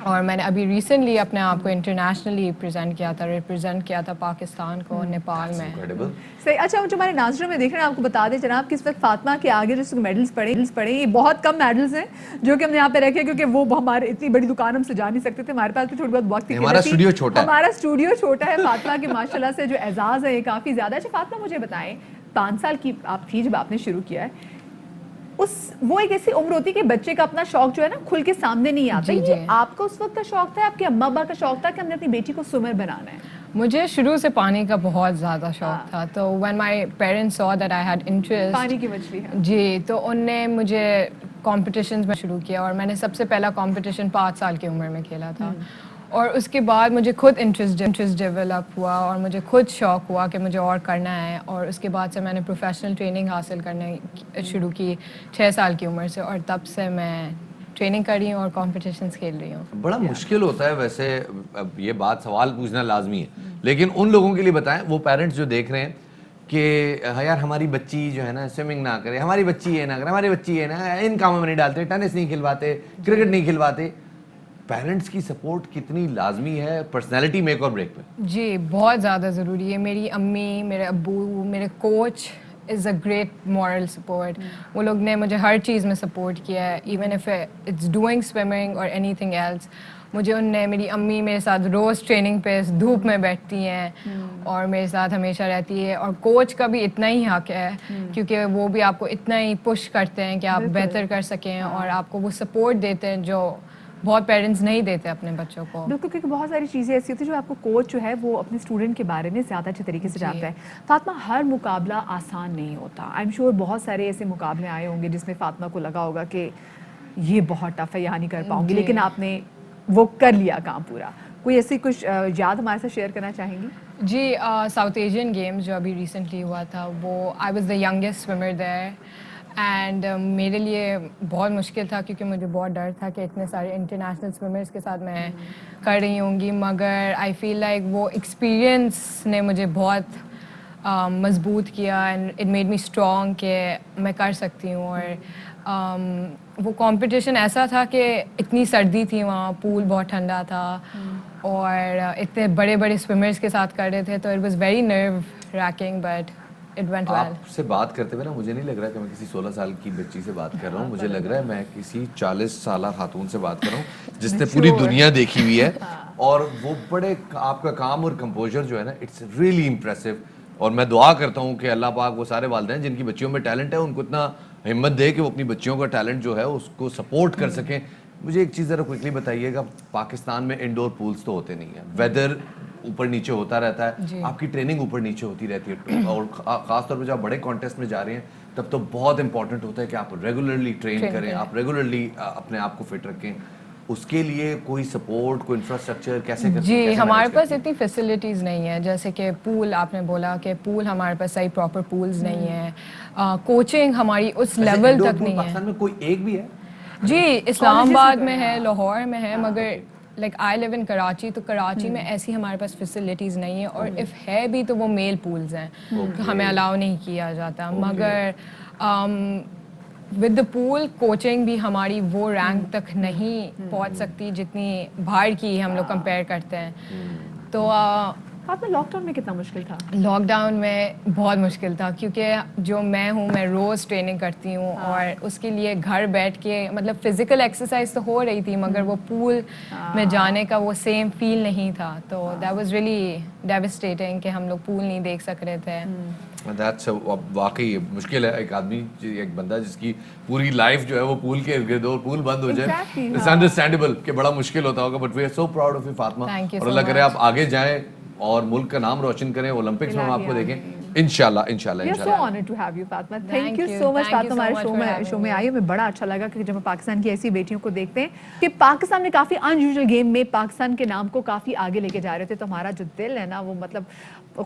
اور میں نے ابھی ریسنٹلی اپنے آپ کو انٹرنیشنلی ریپرزینٹ کیا تھا پاکستان کو نیپال میں. صحیح. اچھا جو ہمارے ناظروں میں دیکھ رہے ہیں آپ کو بتا دیں جناب کہ اس وقت فاطمہ کے آگے جو میڈلز پڑے یہ بہت کم میڈلز ہیں جو کہ ہم نے یہاں پہ رکھے کیونکہ وہ ہمارے اتنی بڑی دکان ہم سجا نہیں سکتے تھے, ہمارے پاس بھی تھوڑی بہت وقت کی ہمارا اسٹوڈیو چھوٹا ہے, ہمارا اسٹوڈیو چھوٹا ہے. فاطمہ کے ماشاءاللہ سے جو اعزاز ہے یہ کافی زیادہ. اچھا فاطمہ مجھے بتائیں 5 سال کی آپ تھی جب آپ نے شروع کیا ہے, وہ ایک ایسی عمر ہوتی ہے کہ بچے کا اپنا شوق جو ہے نا کھل کے سامنے نہیں آتا. یہ آپ کو اس وقت کا شوق تھا, آپ کے اماں ابا کا شوق تھا کہ ہم نے اپنی بیٹی کو سوئمر بنانا ہے؟ مجھے شروع سے پانی کا بہت زیادہ شوق تھا, تو when my parents saw that I had interest, پانی کی مچھلی ہے جی, تو ان نے مجھے کمپٹیشنز میں شروع کیا اور میں نے سب سے پہلا کمپٹیشن 5 سال کی عمر میں کھیلا تھا. اور اس کے بعد مجھے خود انٹرسٹ ڈیولپ ہوا اور مجھے خود شوق ہوا کہ مجھے اور کرنا ہے, اور اس کے بعد سے میں نے پروفیشنل ٹریننگ حاصل کرنے شروع کی 6 سال کی عمر سے, اور تب سے میں ٹریننگ کر رہی ہوں اور کمپٹیشنز کھیل رہی ہوں. بڑا مشکل ہوتا ہے ویسے, اب یہ بات سوال پوچھنا لازمی ہے, لیکن ان لوگوں کے لیے بتائیں وہ پیرنٹس جو دیکھ رہے ہیں کہ یار ہماری بچی جو ہے نا سوئمنگ نہ کرے, ہماری بچی یہ نہ کرے, ہماری بچی یہ نا ان کاموں میں نہیں ڈالتے, ٹینس نہیں کھلواتے, کرکٹ نہیں کھلواتے. پیرنٹس کی سپورٹ کتنی لازمی ہے پرسنالٹی میک اور بریک پہ؟ جی بہت زیادہ ضروری ہے. میری امی, میرے ابو, میرے coach is a great moral support. وہ لوگ نے مجھے ہر چیز میں سپورٹ کیا ہے, even if it's doing swimming اور اینی تھنگ ایلس. مجھے میری امی میرے ساتھ روز ٹریننگ پہ دھوپ میں بیٹھتی ہیں اور میرے ساتھ ہمیشہ رہتی ہے. اور کوچ کا بھی اتنا ہی حق ہے کیونکہ وہ بھی آپ کو اتنا ہی پش کرتے ہیں کہ آپ بہتر کر سکیں, اور آپ کو وہ سپورٹ دیتے ہیں جو بہت پیرنٹس نہیں دیتے اپنے بچوں کو. بالکل, کیونکہ بہت ساری چیزیں ایسی ہوتی ہیں جو آپ کو کوچ جو ہے وہ اپنے اسٹوڈنٹ کے بارے میں زیادہ اچھے طریقے سے جانتا ہے. فاطمہ ہر مقابلہ آسان نہیں ہوتا. آئی ایم شیور بہت سارے ایسے مقابلے آئے ہوں گے جس میں فاطمہ کو لگا ہوگا کہ یہ بہت ٹف ہے, یہاں نہیں کر پاؤں گی, لیکن آپ نے وہ کر لیا کام پورا. کوئی ایسی کچھ یاد ہمارے ساتھ شیئر کرنا چاہیں گی؟ جی, ساؤتھ ایشین گیمز جو ابھی ریسنٹلی ہوا تھا وہ I was the youngest swimmer there, and میرے لیے بہت مشکل تھا کیونکہ مجھے بہت ڈر تھا کہ اتنے سارے انٹرنیشنل سوئمرس کے ساتھ میں کر رہی ہوں گی, مگر آئی فیل لائک وہ ایکسپیرئنس نے مجھے بہت مضبوط کیا and it made me strong کہ میں کر سکتی ہوں. اور وہ کمپٹیشن ایسا تھا کہ اتنی سردی تھی وہاں, پول بہت ٹھنڈا تھا اور اتنے بڑے بڑے سوئمرس کے ساتھ کر رہے تھے, تو it was very nerve wracking but it went well. آپ سے بات کرتے ہوئے نا مجھے نہیں لگ رہا کہ میں کسی 16 سال کی بچی سے بات کر رہا ہوں, مجھے لگ رہا ہے میں کسی 40 سالہ خاتون سے بات کر رہا ہوں جس نے پوری دنیا دیکھی ہوئی ہے. اور وہ بڑے آپ کا کام اور کمپوزر جو ہے نا اٹس ریئلی امپریسو. اور میں دعا کرتا ہوں کہ اللہ پاک وہ سارے والدین جن کی بچیوں میں ٹیلنٹ ہے ان کو اتنا ہمت دے کہ وہ اپنی بچیوں کا ٹیلنٹ جو ہے اس کو سپورٹ کر سکیں. مجھے ایک چیز ذرا کوئکلی بتائیے گا, پاکستان میں انڈور پولس تو ہوتے نہیں ہیں, ویدر اوپر نیچے ہوتا رہتا ہے, آپ کی ٹریننگ اوپر نیچے ہوتی رہتی ہے, اور خاص طور پہ جب آپ بڑے کانٹیسٹ میں جا رہے ہیں تب تو بہت امپورٹنٹ ہوتا ہے کہ آپ ریگولرلی ٹرین کریں, آپ ریگولرلی اپنے آپ کو فٹ رکھیں. اس کے لیے کوئی سپورٹ, کوئی انفراسٹرکچر کیسے کرتے ہیں؟ جی, ہمارے پاس اتنی فیسلٹیز نہیں ہے, جیسے کہ پول, آپ نے بولا کہ پول ہمارے پاس صحیح پراپر پولز نہیں ہیں, کوچنگ ہماری اس لیول تک نہیں ہے. پاکستان میں کوئی ایک بھی ہے؟ جی, اسلام آباد میں ہے, لاہور میں ہے, مگر لائک آئی لیو ان کراچی, تو کراچی میں ایسی ہمارے پاس فیسلٹیز نہیں ہے, اور اف ہے بھی تو وہ میل پولز ہیں تو ہمیں الاؤ نہیں کیا جاتا. مگر ود دا پول کوچنگ بھی ہماری وہ رینک تک نہیں پہنچ سکتی جتنی باہر کی ہم لوگ کمپیئر کرتے ہیں. تو فاطمہ لاک ڈاؤن میں کتنا مشکل تھا؟ لاک ڈاؤن میں بہت مشکل تھا کیونکہ جو میں ہوں, میں روز ٹریننگ کرتی ہوں, اور اس کے لیے گھر بیٹھ کے مطلب فزیکل ایکسرسائز تو ہو رہی تھی مگر وہ پول میں جانے کا وہ سیم فیل نہیں تھا. تو دیٹ واز ریئلی ڈیوسٹیٹنگ کہ ہم لوگ پول نہیں دیکھ سک رہے تھے. واقعی مشکل ہے, ایک آدمی, ایک بندہ جس کی پوری لائف جو ہے وہ پول کے ارد گرد ہو, پول بند ہو جائے, اٹس انڈرسٹینڈیبل کہ بڑا مشکل ہوتا ہوگا. But we are so proud of you Fatima, اور اللہ کرے آپ آگے جائیں اور ملک کا نام روشن کریں, اولمپکس میں ہم آپ کو دیکھیں انشاءاللہ. انشاءاللہ We are so honored to have you, Fatma. Thank you so much, Fatma, ہمارے شو میں آئی. ہمیں بڑا اچھا لگا کہ جب ہم پاکستان کی ایسی بیٹیوں کو دیکھتے ہیں کہ پاکستان میں کافی انیوژل گیم میں پاکستان کے نام کو کافی آگے لے کے جا رہے تھے, تو ہمارا جو دل ہے نا وہ مطلب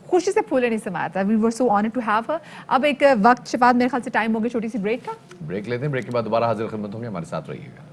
خوشی سے پھولے نہیں سمایا تھا. We were so honored to have her. اب ایک وقت شفاعت میرے خیال سے ٹائم ہو گیا چھوٹی سی بریک کا. بریک لیتے ہیں, بریک کے بعد دوبارہ حاضر خدمت ہوں گے, ہمارے ساتھ رہیے گا.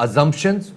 assumptions,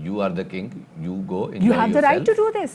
You are the king. You go. You have the right to do this.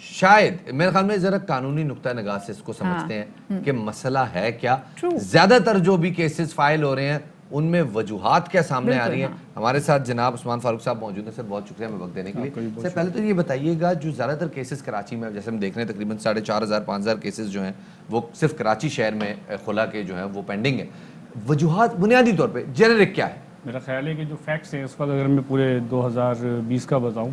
شاید میرے خیال میں ذرا قانونی نقطہ نگاہ سے اس کو سمجھتے ہیں کہ مسئلہ ہے کیا. زیادہ تر جو بھی کیسز فائل ہو رہے ہیں ان میں وجوہات کیا سامنے آ رہی ہیں. ہمارے ساتھ جناب عثمان فاروق صاحب موجود ہیں. سر بہت شکریہ ہمیں وقت دینے کے لیے. سر پہلے تو یہ بتائیے گا جو زیادہ تر کیسز کراچی میں جیسے ہم دیکھ رہے ہیں تقریباً 4,500 5,000 کیسز جو ہیں وہ صرف کراچی شہر میں خلا کے جو ہیں وہ پینڈنگ ہیں. وجوہات بنیادی طور پہ جنرک کیا ہے؟ میرا خیال ہے کہ جو فیکٹس ہیں اس وقت اگر میں پورے 2020 کا بتاؤں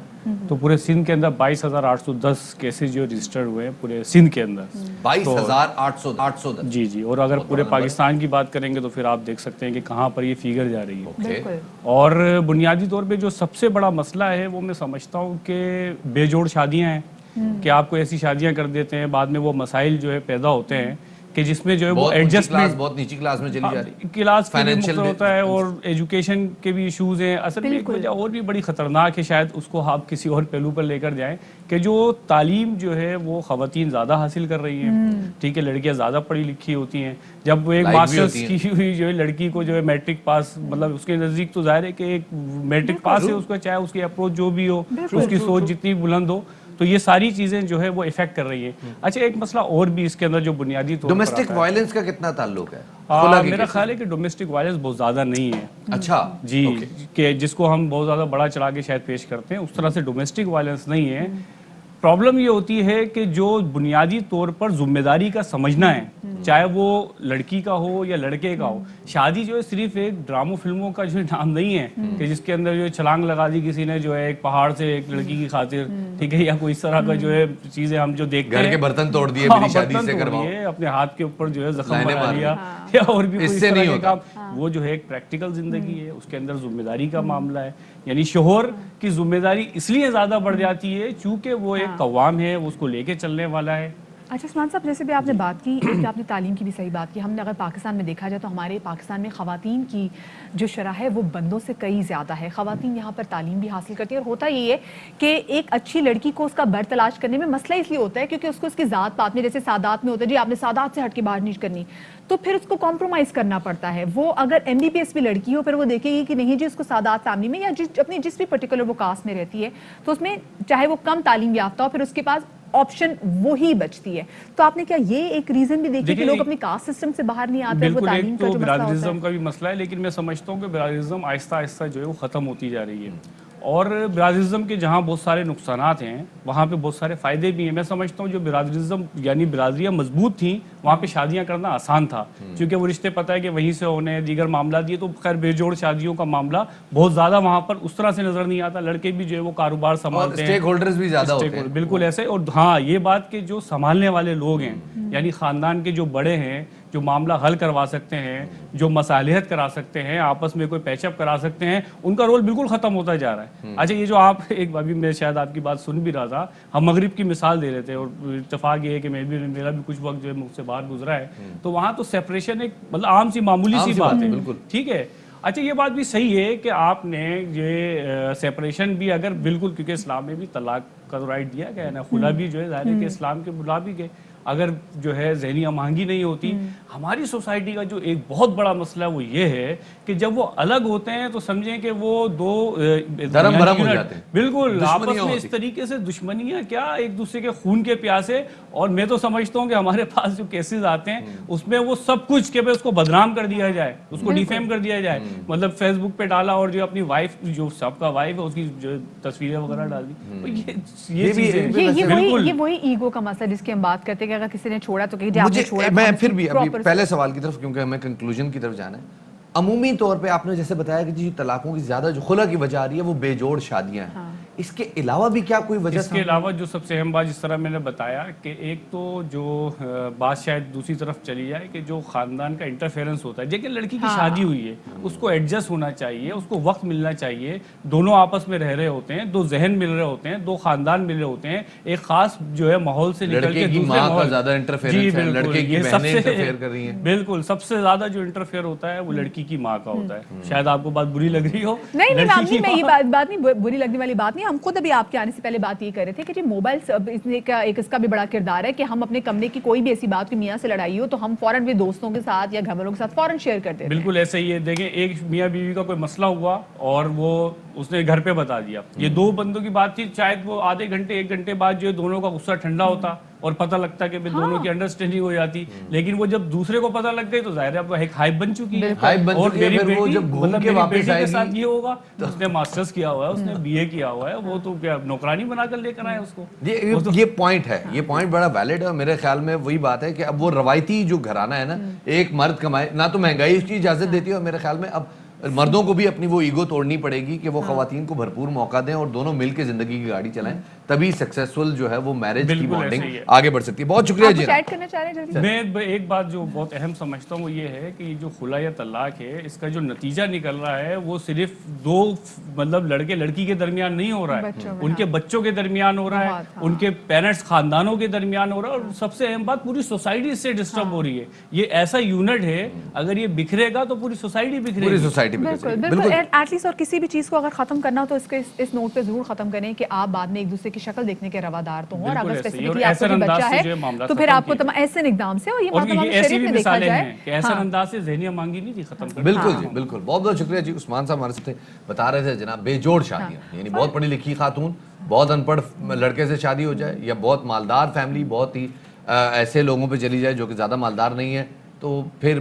تو پورے سندھ کے اندر 22,810 کیسز جو رجسٹرڈ ہوئے ہیں پورے سندھ کے اندر. 22,810 جی اور اگر پورے پاکستان کی بات کریں گے تو پھر آپ دیکھ سکتے ہیں کہ کہاں پر یہ فیگر جا رہی ہے. اور بنیادی طور پہ جو سب سے بڑا مسئلہ ہے وہ میں سمجھتا ہوں کہ بے جوڑ شادیاں ہیں کہ آپ کو ایسی شادیاں کر دیتے ہیں بعد میں وہ مسائل جو ہے پیدا ہوتے ہیں کہ جس میں جو ہے وہ ایڈجسٹمنٹ بہت نیچی کلاس میں چلی جا رہی ہے, کلاس فائنینشیل ہوتا ہے اور ایجوکیشن کے بھی ایشوز ہیں. اصل میں ایک وجہ اور بھی بڑی خطرناک ہے, شاید اس کو آپ کسی اور پہلو پر لے کر جائیں, کہ جو تعلیم جو ہے وہ خواتین زیادہ حاصل کر رہی ہیں. ٹھیک ہے, لڑکیاں زیادہ پڑھی لکھی ہوتی ہیں. جب وہ ایک ماسٹرز کی ہوئی جو ہے لڑکی کو جو ہے میٹرک پاس, مطلب اس کے نزدیک تو ظاہر ہے کہ ایک میٹرک پاس ہے اس کا, چاہے اس کی اپروچ جو بھی ہو, اس کی سوچ جتنی بلند ہو, تو یہ ساری چیزیں جو ہے وہ افیکٹ کر رہی ہیں. اچھا ایک مسئلہ اور بھی اس کے اندر جو بنیادی طور پر ڈومیسٹک وائلنس کا کتنا تعلق ہے؟ میرا خیال ہے کہ ڈومیسٹک وائلنس بہت زیادہ نہیں ہے. اچھا جی, کہ جس کو ہم بہت زیادہ بڑا چلا کے شاید پیش کرتے ہیں, اس طرح سے ڈومیسٹک وائلنس نہیں ہے. پرابلم یہ ہوتی ہے کہ جو بنیادی طور پر ذمہ داری کا سمجھنا ہے, چاہے وہ لڑکی کا ہو یا لڑکے کا ہو. شادی جو ہے صرف ایک ڈراموں فلموں کا جو نام نہیں ہے کہ جس کے اندر جو چھلانگ لگا دی کسی نے جو ہے ایک پہاڑ سے ایک لڑکی کی خاطر, ٹھیک ہے, یا کوئی اس طرح کا جو ہے چیزیں ہم جو دیکھتے ہیں, گھر کے برتن توڑ دیے میری شادی سے کرواؤ, اپنے ہاتھ کے اوپر جو ہے زخم بنا لیا, یا اور بھی کوئی اس طرح کے کام. وہ جو ہے ایک پریکٹیکل زندگی ہے, اس کے اندر ذمہ داری کا معاملہ ہے. یعنی شوہر کی ذمہ داری اس لیے زیادہ بڑھ جاتی ہے چونکہ وہ ایک قوام ہے, وہ اس کو لے کے چلنے والا ہے. اچھا عثمان صاحب, جیسے بھی آپ نے بات کی کہ آپ نے تعلیم کی بھی صحیح بات کی. ہم نے اگر پاکستان میں دیکھا جائے تو ہمارے پاکستان میں خواتین کی جو شرح ہے وہ بندوں سے کئی زیادہ ہے. خواتین یہاں پر تعلیم بھی حاصل کرتی ہیں, اور ہوتا یہ ہے کہ ایک اچھی لڑکی کو اس کا بر تلاش کرنے میں مسئلہ اس لیے ہوتا ہے کیونکہ اس کو اس کی ذات پات میں, جیسے سادات میں ہوتا ہے جی آپ نے سادات سے ہٹ کے باہر نہیں کرنی, تو پھر اس کو کمپرومائز کرنا پڑتا ہے. وہ اگر MBBS بھی لڑکی ہو پھر وہ دیکھے گی کہ نہیں جی اس کو سادات فیملی میں یا اپنی جس بھی پرٹیکولر وہ کاسٹ میں رہتی ہے تو اس میں چاہے وہ کم تعلیم یافتہ ہو, پھر اس کے پاس آپشن وہی بچتی ہے. تو آپ نے کیا یہ ایک ریزن بھی دیکھی کہ لوگ اپنی کاسٹ سسٹم سے باہر نہیں آتے؟ بالکل, ایک تو برادریزم کا بھی مسئلہ ہے, لیکن میں سمجھتا ہوں کہ برادریزم آہستہ آہستہ جو ہے وہ ختم ہوتی جا رہی ہے. اور برادریزم کے جہاں بہت سارے نقصانات ہیں وہاں پہ بہت سارے فائدے بھی ہیں. میں سمجھتا ہوں جو برادریزم یعنی برادریاں مضبوط تھیں وہاں پہ شادیاں کرنا آسان تھا, کیونکہ وہ رشتے پتہ ہے کہ وہیں سے ہونے, دیگر معاملات یہ تو خیر بے جوڑ شادیوں کا معاملہ بہت زیادہ وہاں پر اس طرح سے نظر نہیں آتا. لڑکے بھی جو ہے وہ کاروبار سنبھالتے ہیں, اسٹیک ہولڈرز بھی زیادہ ہوتے ہیں. بالکل ایسے. اور ہاں یہ بات کہ جو سنبھالنے والے لوگ ہیں یعنی خاندان کے جو بڑے ہیں, جو معاملہ حل کروا سکتے ہیں, جو مصالحت کرا سکتے ہیں, آپس میں کوئی پیچ اپ کرا سکتے ہیں, ان کا رول بالکل ختم ہوتا جا رہا ہے. اچھا یہ جو آپ ایک ابھی میں شاید آپ کی بات سن بھی رہا تھا, ہم مغرب کی مثال دے رہے تھے, اور اتفاق یہ ہے کہ میرا بھی کچھ وقت جو ہے مجھ سے باہر گزرا ہے, تو وہاں تو سیپریشن ایک مطلب عام سی معمولی سی بات ہے. ٹھیک ہے. اچھا یہ بات بھی صحیح ہے کہ آپ نے یہ سیپریشن بھی اگر بالکل, کیونکہ اسلام میں بھی طلاق کا رائٹ دیا گیا ہے نا, خلا بھی جو ہے ظاہر ہے کہ اسلام کے مطابق ہے. اگر جو ہے ذہنی امہنگی نہیں ہوتی. ہماری سوسائٹی کا جو ایک بہت بڑا مسئلہ وہ یہ ہے کہ جب وہ الگ ہوتے ہیں تو سمجھیں کہ وہ دو درم برم ہو جاتے ہیں, بالکل آپس میں اس طریقے سے دشمنیاں کیا, ایک دوسرے کے خون کے پیاسے. اور میں تو سمجھتا ہوں کہ ہمارے پاس جو کیسز آتے ہیں اس میں وہ سب کچھ کہ اس کو بدنام کر دیا جائے, اس کو ڈیفیم کر دیا جائے. مطلب فیس بک پہ ڈالا اور جو اپنی وائف, جو سب کا وائف ہے, اس کی جو تصویریں وغیرہ ڈال دی. یہ وہی ایگو کا مسئلہ جس کی ہم بات کرتے ہیں کہ اگر کسی نے چھوڑا تو کہیں آپ نے چھوڑا. میں پھر بھی ابھی پہلے سوال کی طرف, کیونکہ ہمیں کنکلوژن کی طرف جانا ہے. عمومی طور پہ آپ نے جیسے بتایا کہ جی طلاقوں کی زیادہ جو خلا کی وجہ آ رہی ہے وہ بے جوڑ شادیاں ہیں. اس کے علاوہ بھی کیا کوئی وجہ؟ اس کے علاوہ جو سب سے اہم بات جس طرح میں نے بتایا کہ ایک تو جو بات شاید دوسری طرف چلی جائے کہ جو خاندان کا انٹرفیئرنس ہوتا ہے. دیکھیں لڑکی کی شادی ہوئی ہے, اس کو ایڈجسٹ ہونا چاہیے, اس کو وقت ملنا چاہیے. دونوں آپس میں رہ رہے ہوتے ہیں, دو ذہن مل رہے ہوتے ہیں, دو خاندان مل رہے ہوتے ہیں, ایک خاص جو ہے ماحول سے نکل کے دوسرے ماحول. زیادہ انٹرفیئرنس ہے, لڑکے کی بہنیں انٹرفیئر کر رہی ہیں. بالکل سب سے زیادہ جو انٹرفیئر ہوتا ہے وہ لڑکی کی ماں کا ہوتا ہے. شاید آپ کو بات بری لگ رہی ہو. نہیں, میں یہ بات نہیں بری لگنے والی بات نہیں. ہم خود ابھی آپ کے آنے سے پہلے بات یہ کر رہے تھے کہ جی موبائل ایک اس کا بھی بڑا کردار ہے کہ ہم اپنے کمرے کی کوئی بھی ایسی بات کہ میاں سے لڑائی ہو تو ہم فوراً بھی دوستوں کے ساتھ یا گھر والوں کے ساتھ فوراً شیئر کر دیتے ہیں. بالکل ایسا ہی ہے. دیکھیں ایک میاں بیوی کا کوئی مسئلہ ہوا اور وہ اس نے گھر پہ بتا دیا, یہ دو بندوں کی بات تھی, شاید وہ آدھے گھنٹے ایک گھنٹے بعد جو دونوں کا غصہ ٹھنڈا ہوتا اور پتہ لگتا کہ دونوں کی انڈرسٹینڈنگ ہو جاتی, لیکن وہ جب دوسرے کو پتہ لگ گئی تو ظاہر ہے اب ایک ہائپ بن چکی ہے. اور میری بیٹی مطلب میری بیٹی کے ساتھ یہ ہوگا, اس نے ماسٹرز کیا ہوا ہے, اس نے بی اے کیا ہوا ہے, وہ تو کیا نوکرانی بنا کر لے کر آئے اس کو. یہ پوائنٹ ہے, یہ پوائنٹ بڑا ویلڈ ہے. میرے خیال میں وہی بات ہے کہ اب وہ روایتی جو گھرانہ ہے نا, ایک مرد کمائے نہ تو مہنگائی اس کی اجازت دیتی ہے, اور میرے خیال میں اب مردوں کو بھی اپنی وہ ایگو توڑنی پڑے گی کہ وہ خواتین کو بھرپور موقع دیں اور دونوں مل کے زندگی کی گاڑی چلائیں, تبھی سکسیسفل جو ہے وہ میرج کی بانڈنگ آگے بڑھ سکتی ہے. بہت شکریہ جی. ایڈ کرنا چاہ رہے ہیں؟ میں ایک بات جو بہت اہم سمجھتا ہوں وہ یہ ہے کہ جو خلا یا طلاق ہے اس کا جو نتیجہ نکل رہا ہے وہ صرف دو مطلب لڑکے لڑکی کے درمیان نہیں ہو رہا ہے, ان کے بچوں کے درمیان ہو رہا ہے, ان کے پیرنٹس خاندانوں کے درمیان ہو رہا ہے, اور سب سے اہم بات پوری سوسائٹی اس سے ڈسٹرب ہو رہی ہے. یہ ایسا یونٹ ہے اگر یہ بکھرے گا تو پوری سوسائٹی بکھرے گی. بالکل ایٹ لیسٹ, اور کسی بھی چیز کو اگر ختم کرنا ہو تو اس نوٹ پہ ضرور ختم کریں کہ آپ بعد میں ایک دوسرے کی شکل دیکھنے کے روادار تو ہوں, اور اگر اسپیسیفکلی آپ کو بچہ ہے تو پھر آپ کو ایسے اقدام سے, اور یہ تمام شریعت میں دیکھا جائے کہ ایسا انداز سے ذہنی امانگی نہیں تھی ختم کرنا. بالکل جی بالکل. بہت بہت شکریہ جی. عثمان صاحب ہمارے ساتھ بتا رہے تھے جناب بے جوڑ شادیاں, یعنی بہت پڑھی لکھی خاتون بہت ان پڑھ لڑکے سے شادی ہو جائے, یا بہت مالدار فیملی بہت ہی ایسے لوگوں پہ چلی جائے جو کہ زیادہ مالدار نہیں ہے, تو پھر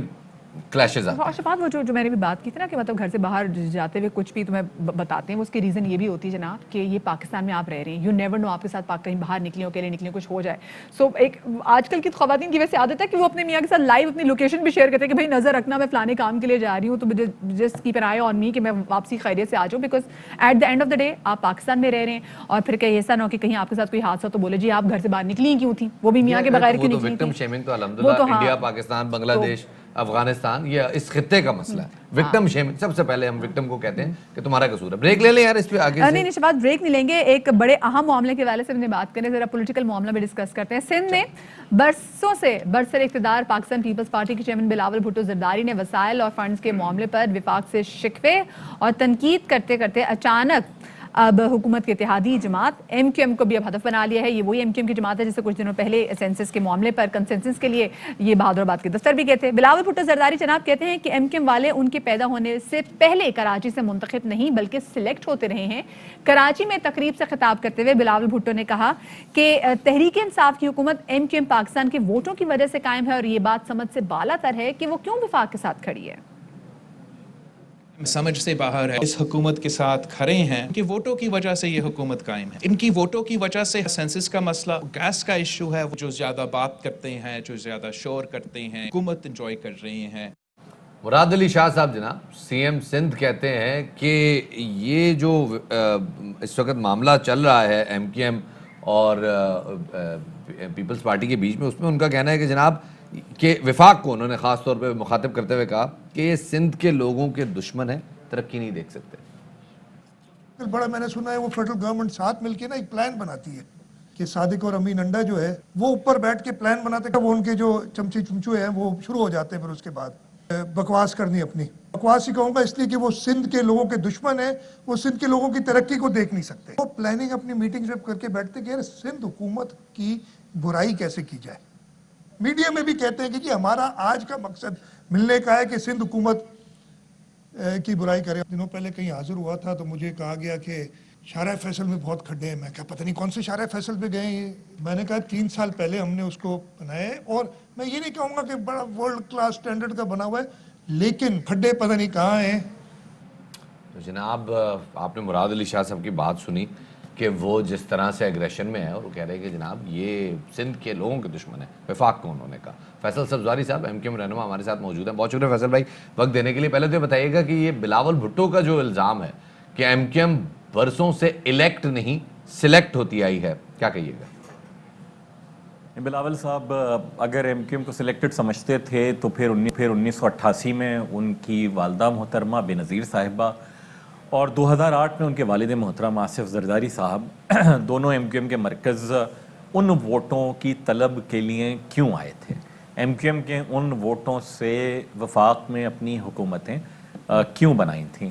کلیشز آتے ہیں. اور شفاعت وہ جو میں نے بھی بات کی تھی نا کہ مطلب گھر سے باہر جاتے ہوئے کچھ بھی تمہیں بتاتے ہیں, اس کی ریزن یہ بھی ہوتی ہے جناب کہ یہ پاکستان میں آپ رہ رہے ہیں, یو نیور نو آپ کے ساتھ کہیں باہر نکلیں اکیلے نکلیں کچھ ہو جائے. سو ایک آج کل کی خواتین کی ویسے عادت ہے کہ وہ اپنے میاں کے ساتھ لائیو اپنی لوکیشن بھی شیئر کرتے ہیں کہ بھائی نظر رکھنا میں فلانے کام کے لیے جا رہی ہوں, تو just keep an eye on me کہ میں واپسی خیریت سے آ جاؤں, because at the end of the day آپ پاکستان میں رہ رہے ہیں. اور پھر کہیں ایسا نہ ہو کہ کہیں آپ کے ساتھ کوئی حادثہ تو بولے جی آپ گھر سے باہر نکلی کیوں تھی, وہ بھی میاں کے بغیر کیوں نکلی تھی. وکٹم شیمنگ تو الحمدللہ انڈیا, پاکستان, بنگلہ دیش, افغانستان, یہ اس خطے کا مسئلہ ہے. وکٹم شیمنگ سب سے پہلے ہم وکٹم کو کہتے ہیں کہ تمہارا قصور ہے. بریک لے لیں یار اس پہ آگے. نہیں شباد بریک نہیں لیں گے, ایک بڑے اہم معاملے کے حوالے سے ہم نے بات کریں, ذرا پولیٹیکل معاملہ بھی ڈسکس کرتے ہیں. سندھ میں برسوں سے برسر اقتدار پاکستان پیپلز پارٹی کے چیئرمین بلاول بھٹو زرداری نے وسائل اور فنڈز کے معاملے پر وفاق سے شکوے اور تنقید کرتے کرتے اچانک اب حکومت کی اتحادی جماعت ایم کیو ایم کو بھی اب ہدف بنا لیا ہے. یہ وہی ایم کیو ایم کی جماعت ہے جس سے کچھ دنوں پہلے سینسس کے معاملے پر کنسنسس کے لیے یہ بہادرآباد کے دفتر بھی گئے تھے. بلاول بھٹو زرداری جناب کہتے ہیں کہ ایم کیو ایم والے ان کے پیدا ہونے سے پہلے کراچی سے منتخب نہیں بلکہ سلیکٹ ہوتے رہے ہیں. کراچی میں تقریب سے خطاب کرتے ہوئے بلاول بھٹو نے کہا کہ تحریک انصاف کی حکومت ایم کیو ایم پاکستان کے ووٹوں کی وجہ سے قائم ہے, اور یہ بات سمجھ سے بالا تر ہے کہ وہ کیوں وفاق کے ساتھ کھڑی ہے. سمجھ سے باہر ہے, اس حکومت کے ساتھ کھڑے ہیں کہ ووٹوں کی وجہ سے یہ حکومت قائم ہے. ان کی ووٹوں کی وجہ سے سینسس کا مسئلہ, گیس کا ایشو ہے, جو زیادہ بات کرتے ہیں, جو زیادہ شور کرتے ہیں, حکومت انجوائے کر رہے ہیں. مراد علی شاہ صاحب جناب سی ایم سندھ کہتے ہیں کہ یہ جو اس وقت معاملہ چل رہا ہے ایم کیو ایم اور پیپلز پارٹی کے بیچ میں, اس میں ان کا کہنا ہے کہ جناب کہ وفاق کو انہوں نے خاص طور پہ مخاطب کرتے ہوئے کہا کہ یہ سندھ کے لوگوں کے دشمن ہیں, ترقی نہیں دیکھ سکتے. بڑا میں نے سنا ہے وہ فیڈرل گورنمنٹ ساتھ مل کے نا ایک پلان بناتی ہے کہ صادق اور امین انڈا جو ہے وہ اوپر بیٹھ کے پلان بناتے ہیں, وہ ان کے جو چمچے چمچو ہیں وہ شروع ہو جاتے ہیں, پھر اس کے بعد بکواس کرنی اپنی. بکواس ہی کہوں گا اس لیے کہ وہ سندھ کے لوگوں کے دشمن ہیں, وہ سندھ کے لوگوں کی ترقی کو دیکھ نہیں سکتے. وہ پلاننگ اپنی میٹنگ جب کر کے بیٹھتے کہ سندھ حکومت کی برائی کیسے کی جائے. میڈیا میں بھی کہتے ہیں کہ جی ہمارا آج کا مقصد ملنے کا ہے کہ سندھ حکومت کی برائی کرے. دنوں پہلے کہیں حاضر ہوا تھا تو مجھے کہا گیا کہ شارع فیصل میں بہت کھڈے ہیں. میں کہا پتہ نہیں کون سے شارع فیصل پہ گئے ہیں. میں نے کہا 3 سال پہلے ہم نے اس کو بنایا ہے, اور میں یہ نہیں کہوں گا کہ بڑا ورلڈ کلاس سٹینڈرڈ کا بنا ہوا ہے, لیکن کھڈے پتہ نہیں کہاں ہیں. تو جناب آپ نے مراد علی شاہ صاحب کی بات سنی کہ وہ جس طرح سے ایگریشن میں ہے, اور وہ کہہ رہے ہیں کہ جناب یہ سندھ کے لوگوں کے دشمن ہیں, وفاق کو انہوں نے کہا. فیصل سبزواری صاحب ایم کیو ایم رہنما ہمارے ساتھ موجود ہیں. بہت شکریہ فیصل بھائی وقت دینے کے لیے. پہلے تو یہ بتائیے گا کہ یہ بلاول بھٹو کا جو الزام ہے کہ ایم کیو ایم برسوں سے الیکٹ نہیں سلیکٹ ہوتی آئی ہے, کیا کہیے گا؟ بلاول صاحب اگر ایم کیو ایم کو سلیکٹڈ سمجھتے تھے تو پھر 1988 میں ان کی والدہ محترمہ بے نظیر صاحبہ اور 2008 میں ان کے والد محترم آصف زرداری صاحب دونوں ایم کیو ایم کے مرکز ان ووٹوں کی طلب کے لیے کیوں آئے تھے؟ ایم کیو ایم کے ان ووٹوں سے وفاق میں اپنی حکومتیں کیوں بنائی تھیں؟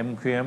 MQM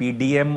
PDM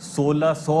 1600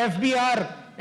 FBR,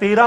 13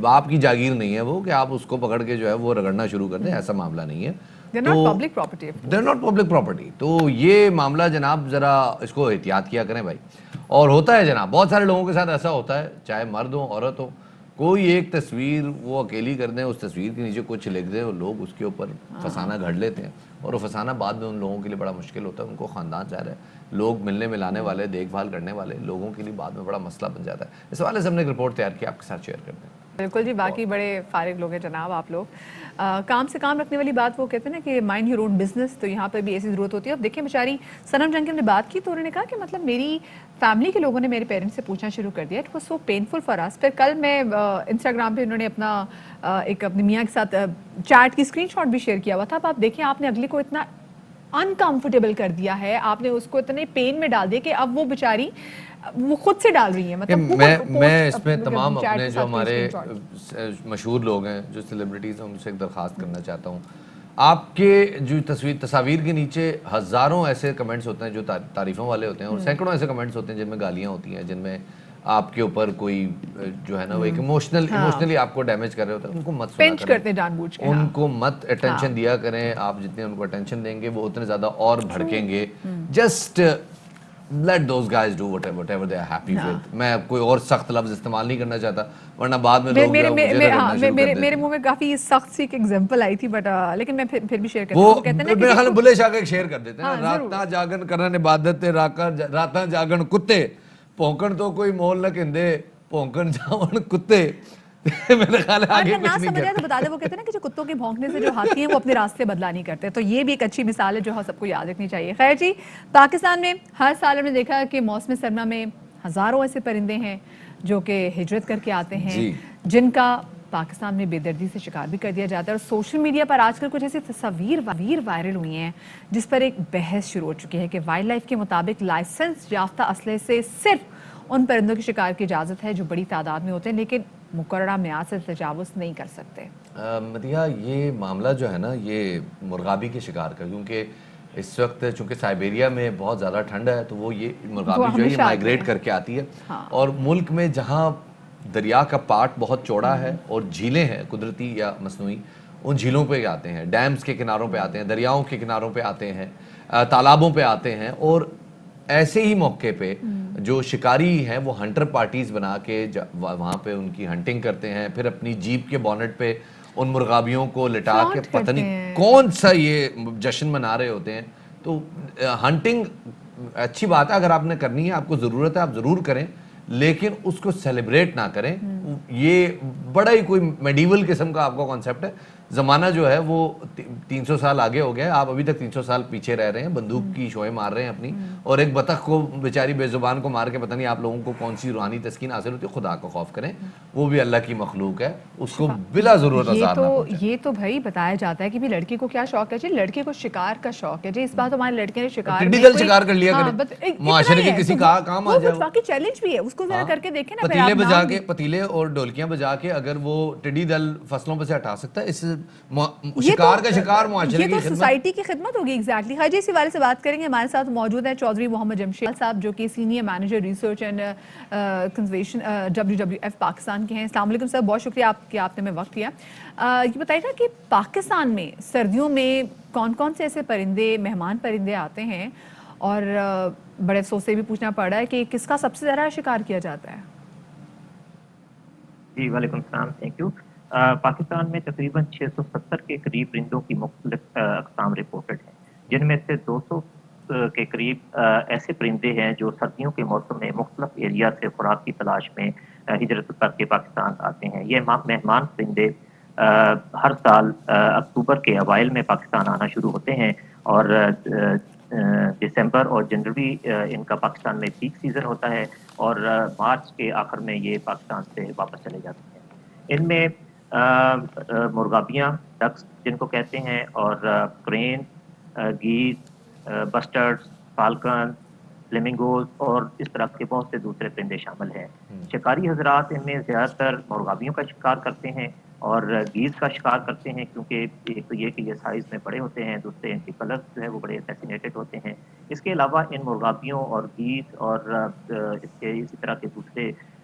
باپ کی جاگیر نہیں ہے وہ کہ آپ اس کو پکڑ کے جو ہے وہ رگڑنا شروع کر دیں, ایسا معاملہ نہیں ہے. They're not public property. They're not public property. تو یہ معاملہ جناب ذرا اس کو احتیاط کیا کریں بھائی. اور ہوتا ہے جناب, بہت سارے لوگوں کے ساتھ ایسا ہوتا ہے, چاہے مرد ہو عورت ہو, کوئی ایک تصویر وہ اکیلی کر دیں, اس تصویر کے نیچے کچھ لکھ دیں اور لوگ اس کے اوپر فسانہ گھڑ لیتے ہیں, اور وہ فسانہ بعد میں ان لوگوں کے لیے بڑا مشکل ہوتا ہے. ان کو خاندان چاہ رہے ہیں, لوگ ملنے ملانے والے, دیکھ بھال کرنے والے لوگوں کے لیے بعد میں بڑا مسئلہ بن جاتا ہے. اس حوالے سے ہم نے ایک رپورٹ تیار کی, آپ کے ساتھ شیئر کرتے ہیں. بالکل جی, باقی بڑے فارغ لوگ ہیں جناب آپ لوگ. کام سے کام رکھنے والی بات وہ کہتے ہیں نا کہ مائنڈ یور اون بزنس, تو یہاں پہ بھی ایسی ضرورت ہوتی ہے. اب دیکھیں بیچاری صنم جنگ نے بات کی تو انہوں نے کہا کہ مطلب میری فیملی کے لوگوں نے میرے پیرنٹس سے پوچھنا شروع کر دیا, it was so painful for us. پھر کل میں انسٹاگرام پہ انہوں نے اپنا ایک اپنے میاں کے ساتھ چیٹ کی اسکرین شاٹ بھی شیئر کیا ہوا تھا. اب آپ دیکھیں آپ نے اگلے کو اتنا انکمفرٹیبل کر دیا ہے, آپ نے اس کو اتنے پین میں ڈال دیا کہ اب وہ بیچاری وہ خود سے ڈال رہی ہیں. مطلب میں اس میں تمام اپنے جو ہمارے مشہور لوگ ہیں, جو سیلیبریٹیز ہیں, ان سے ایک درخواست کرنا چاہتا ہوں. آپ کے جو تصاویر کے نیچے ہزاروں ایسے کمنٹس ہوتے ہیں جو تعریفوں والے ہوتے ہیں, اور سینکڑوں ایسے کمنٹس ہوتے ہیں جن میں گالیاں ہوتی ہیں, جن میں آپ کے اوپر کوئی جو ہے نا وہ ایک ایموشنلی آپ کو ڈیمیج کر رہے ہوتے ہیں. ان کو مت سنا کریں, ان کو مت اٹینشن دیا کریں. آپ جتنے ان کو اٹینشن دیں گے وہ اتنے زیادہ اور بھڑکیں گے. Just let those guys do whatever they are happy with. میں کوئی اور سخت لفظ استعمال نہیں کرنا چاہتا, ورنہ بعد میں لوگ میرے منہ میں کافی سخت سی ایک ایگزامپل آئی تھی, بٹ لیکن میں پھر بھی شیئر کرتا ہوں. وہ میرے خیال میں بلے شاہ کا ایک شعر کر دیتے ہیں, راتاں جاگن کرن عبادت راتاں جاگن کتے, پونکن تو کوئی مول نہ کہندے پونکن جاون کتے. میرے خیال ہے آگے کچھ نہیں کہتے. تو بتا دیں, وہ کہتے ہیں نا کہ جو کتوں کے بھونکنے سے جو ہاتھی ہیں وہ اپنے راستے بدلا نہیں کرتے. تو یہ بھی ایک اچھی مثال ہے جو سب کو یاد رکھنی چاہیے. خیر جی, پاکستان میں ہر سال ہم نے دیکھا کہ موسم سرما میں ہزاروں ایسے پرندے ہیں جو کہ ہجرت کر کے آتے ہیں, جن کا پاکستان میں بے دردی سے شکار بھی کر دیا جاتا ہے. اور سوشل میڈیا پر آج کل کچھ ایسی تصاویر وائرل ہوئی ہیں جس پر ایک بحث شروع ہو چکی ہے کہ وائلڈ لائف کے مطابق لائسنس یافتہ اسلحے سے صرف ان پرندوں کی شکار کی اجازت ہے جو بڑی تعداد میں ہوتے ہیں, لیکن مقررہ میعاد سے تجاوز نہیں کر سکتے. مدیحہ, یہ معاملہ جو ہے نا یہ مرغابی کے شکار کا, کیونکہ اس وقت چونکہ سائبیریا میں بہت زیادہ ٹھنڈ ہے, تو وہ یہ مرغابی جو ہے یہ مائیگریٹ کر کے آتی ہے. اور ملک میں جہاں دریا کا پارٹ بہت چوڑا ہے اور جھیلیں ہیں قدرتی یا مصنوعی, ان جھیلوں پہ آتے ہیں, ڈیمز کے کناروں پہ آتے ہیں, دریاؤں کے کناروں پہ آتے ہیں, تالابوں پہ آتے ہیں. اور ایسے ہی موقع پہ جو شکاری ہیں وہ ہنٹر پارٹیز بنا کے وہاں پہ ان کی ہنٹنگ کرتے ہیں, پھر اپنی جیپ کے بونٹ پہ ان مرغابیوں کو لٹا کے پتہ نہیں کون سا یہ جشن منا رہے ہوتے ہیں. تو ہنٹنگ اچھی بات ہے, اگر آپ نے کرنی ہے, آپ کو ضرورت ہے, آپ ضرور کریں, لیکن اس کو سیلیبریٹ نہ کریں. یہ بڑا ہی کوئی میڈیول قسم کا آپ کا کانسیپٹ ہے. زمانہ جو ہے وہ 300 سال آگے ہو گیا, آپ ابھی تک 300 سال پیچھے رہ رہے ہیں, بندوق کی شوئیں مار رہے ہیں اپنی, اور ایک بطخ کو بیچاری بے زبان کو مار کے پتہ نہیں آپ لوگوں کو کون سی روحانی تسکین حاصل ہوتی ہے. خدا کو خوف کریں, وہ بھی اللہ کی مخلوق ہے, اس کو بلا ضرورت آزار نہ پہنچائیں. یہ تو بھائی بتایا جاتا ہے کہ لڑکی کو کیا شوق ہے جی, لڑکے کو شکار کا شوق ہے جی. اس بات ہمارے لڑکے نے شکار ٹڈی دل شکار کر لیا کریں, معاشرے کے کسی کام آ جائے. باقی چیلنج بھی ہے, اس کو ذرا کر کے دیکھیں نا. پتیلے بجا کے, پتیلے اور ڈھولکیاں بجا کے اگر وہ ٹڈی دل فصلوں پہ سے ہٹا سکتا ہے, اس شکار کا شکار معاشرے کی خدمت, سوسائٹی کی خدمت ہوگی. ایگزیکٹلی. ہر جی اسی والے سے بات کریں گے. ہمارے ساتھ موجود ہیں چودھری محمد جمشید صاحب جو کہ senior manager research and conservation WWF Pakistan کے ہیں. السلام علیکم سر, بہت شکریہ آپ نے ہمیں وقت دیا. یہ بتائیے گا کہ پاکستان میں سردیوں میں کون کون سے ایسے پرندے, مہمان پرندے آتے ہیں, اور بڑے افسوس سے بھی پوچھنا پڑ رہا ہے کہ کس کا سب سے زیادہ شکار کیا جاتا ہے؟ جی وعلیکم السلام, تھینک یو. پاکستان میں تقریباً 670 کے قریب پرندوں کی مختلف اقسام رپورٹڈ ہیں, جن میں سے 200 کے قریب ایسے پرندے ہیں جو سردیوں کے موسم میں مختلف ایریا سے خوراک کی تلاش میں ہجرت کر کے پاکستان آتے ہیں. یہ مہمان پرندے ہر سال اکتوبر کے اوائل میں پاکستان آنا شروع ہوتے ہیں, اور دسمبر اور جنوری ان کا پاکستان میں پیک سیزن ہوتا ہے, اور مارچ کے آخر میں یہ پاکستان سے واپس چلے جاتے ہیں. ان میں مرغابیاں, ڈکس جن کو کہتے ہیں, اور کرین, گیز, بسٹرڈز, فالکن, فلیمنگوز اور اس طرح کے بہت سے دوسرے پرندے شامل ہیں. شکاری حضرات ان میں زیادہ تر مرغابیوں کا شکار کرتے ہیں اور گیز کا شکار کرتے ہیں, کیونکہ ایک تو یہ کہ یہ سائز میں بڑے ہوتے ہیں, دوسرے ان کے کلرز جو ہے وہ بڑے فیسینیٹڈ ہوتے ہیں. اس کے علاوہ ان مرغابیوں اور گیز اور اسی طرح کے دوسرے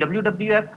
WWF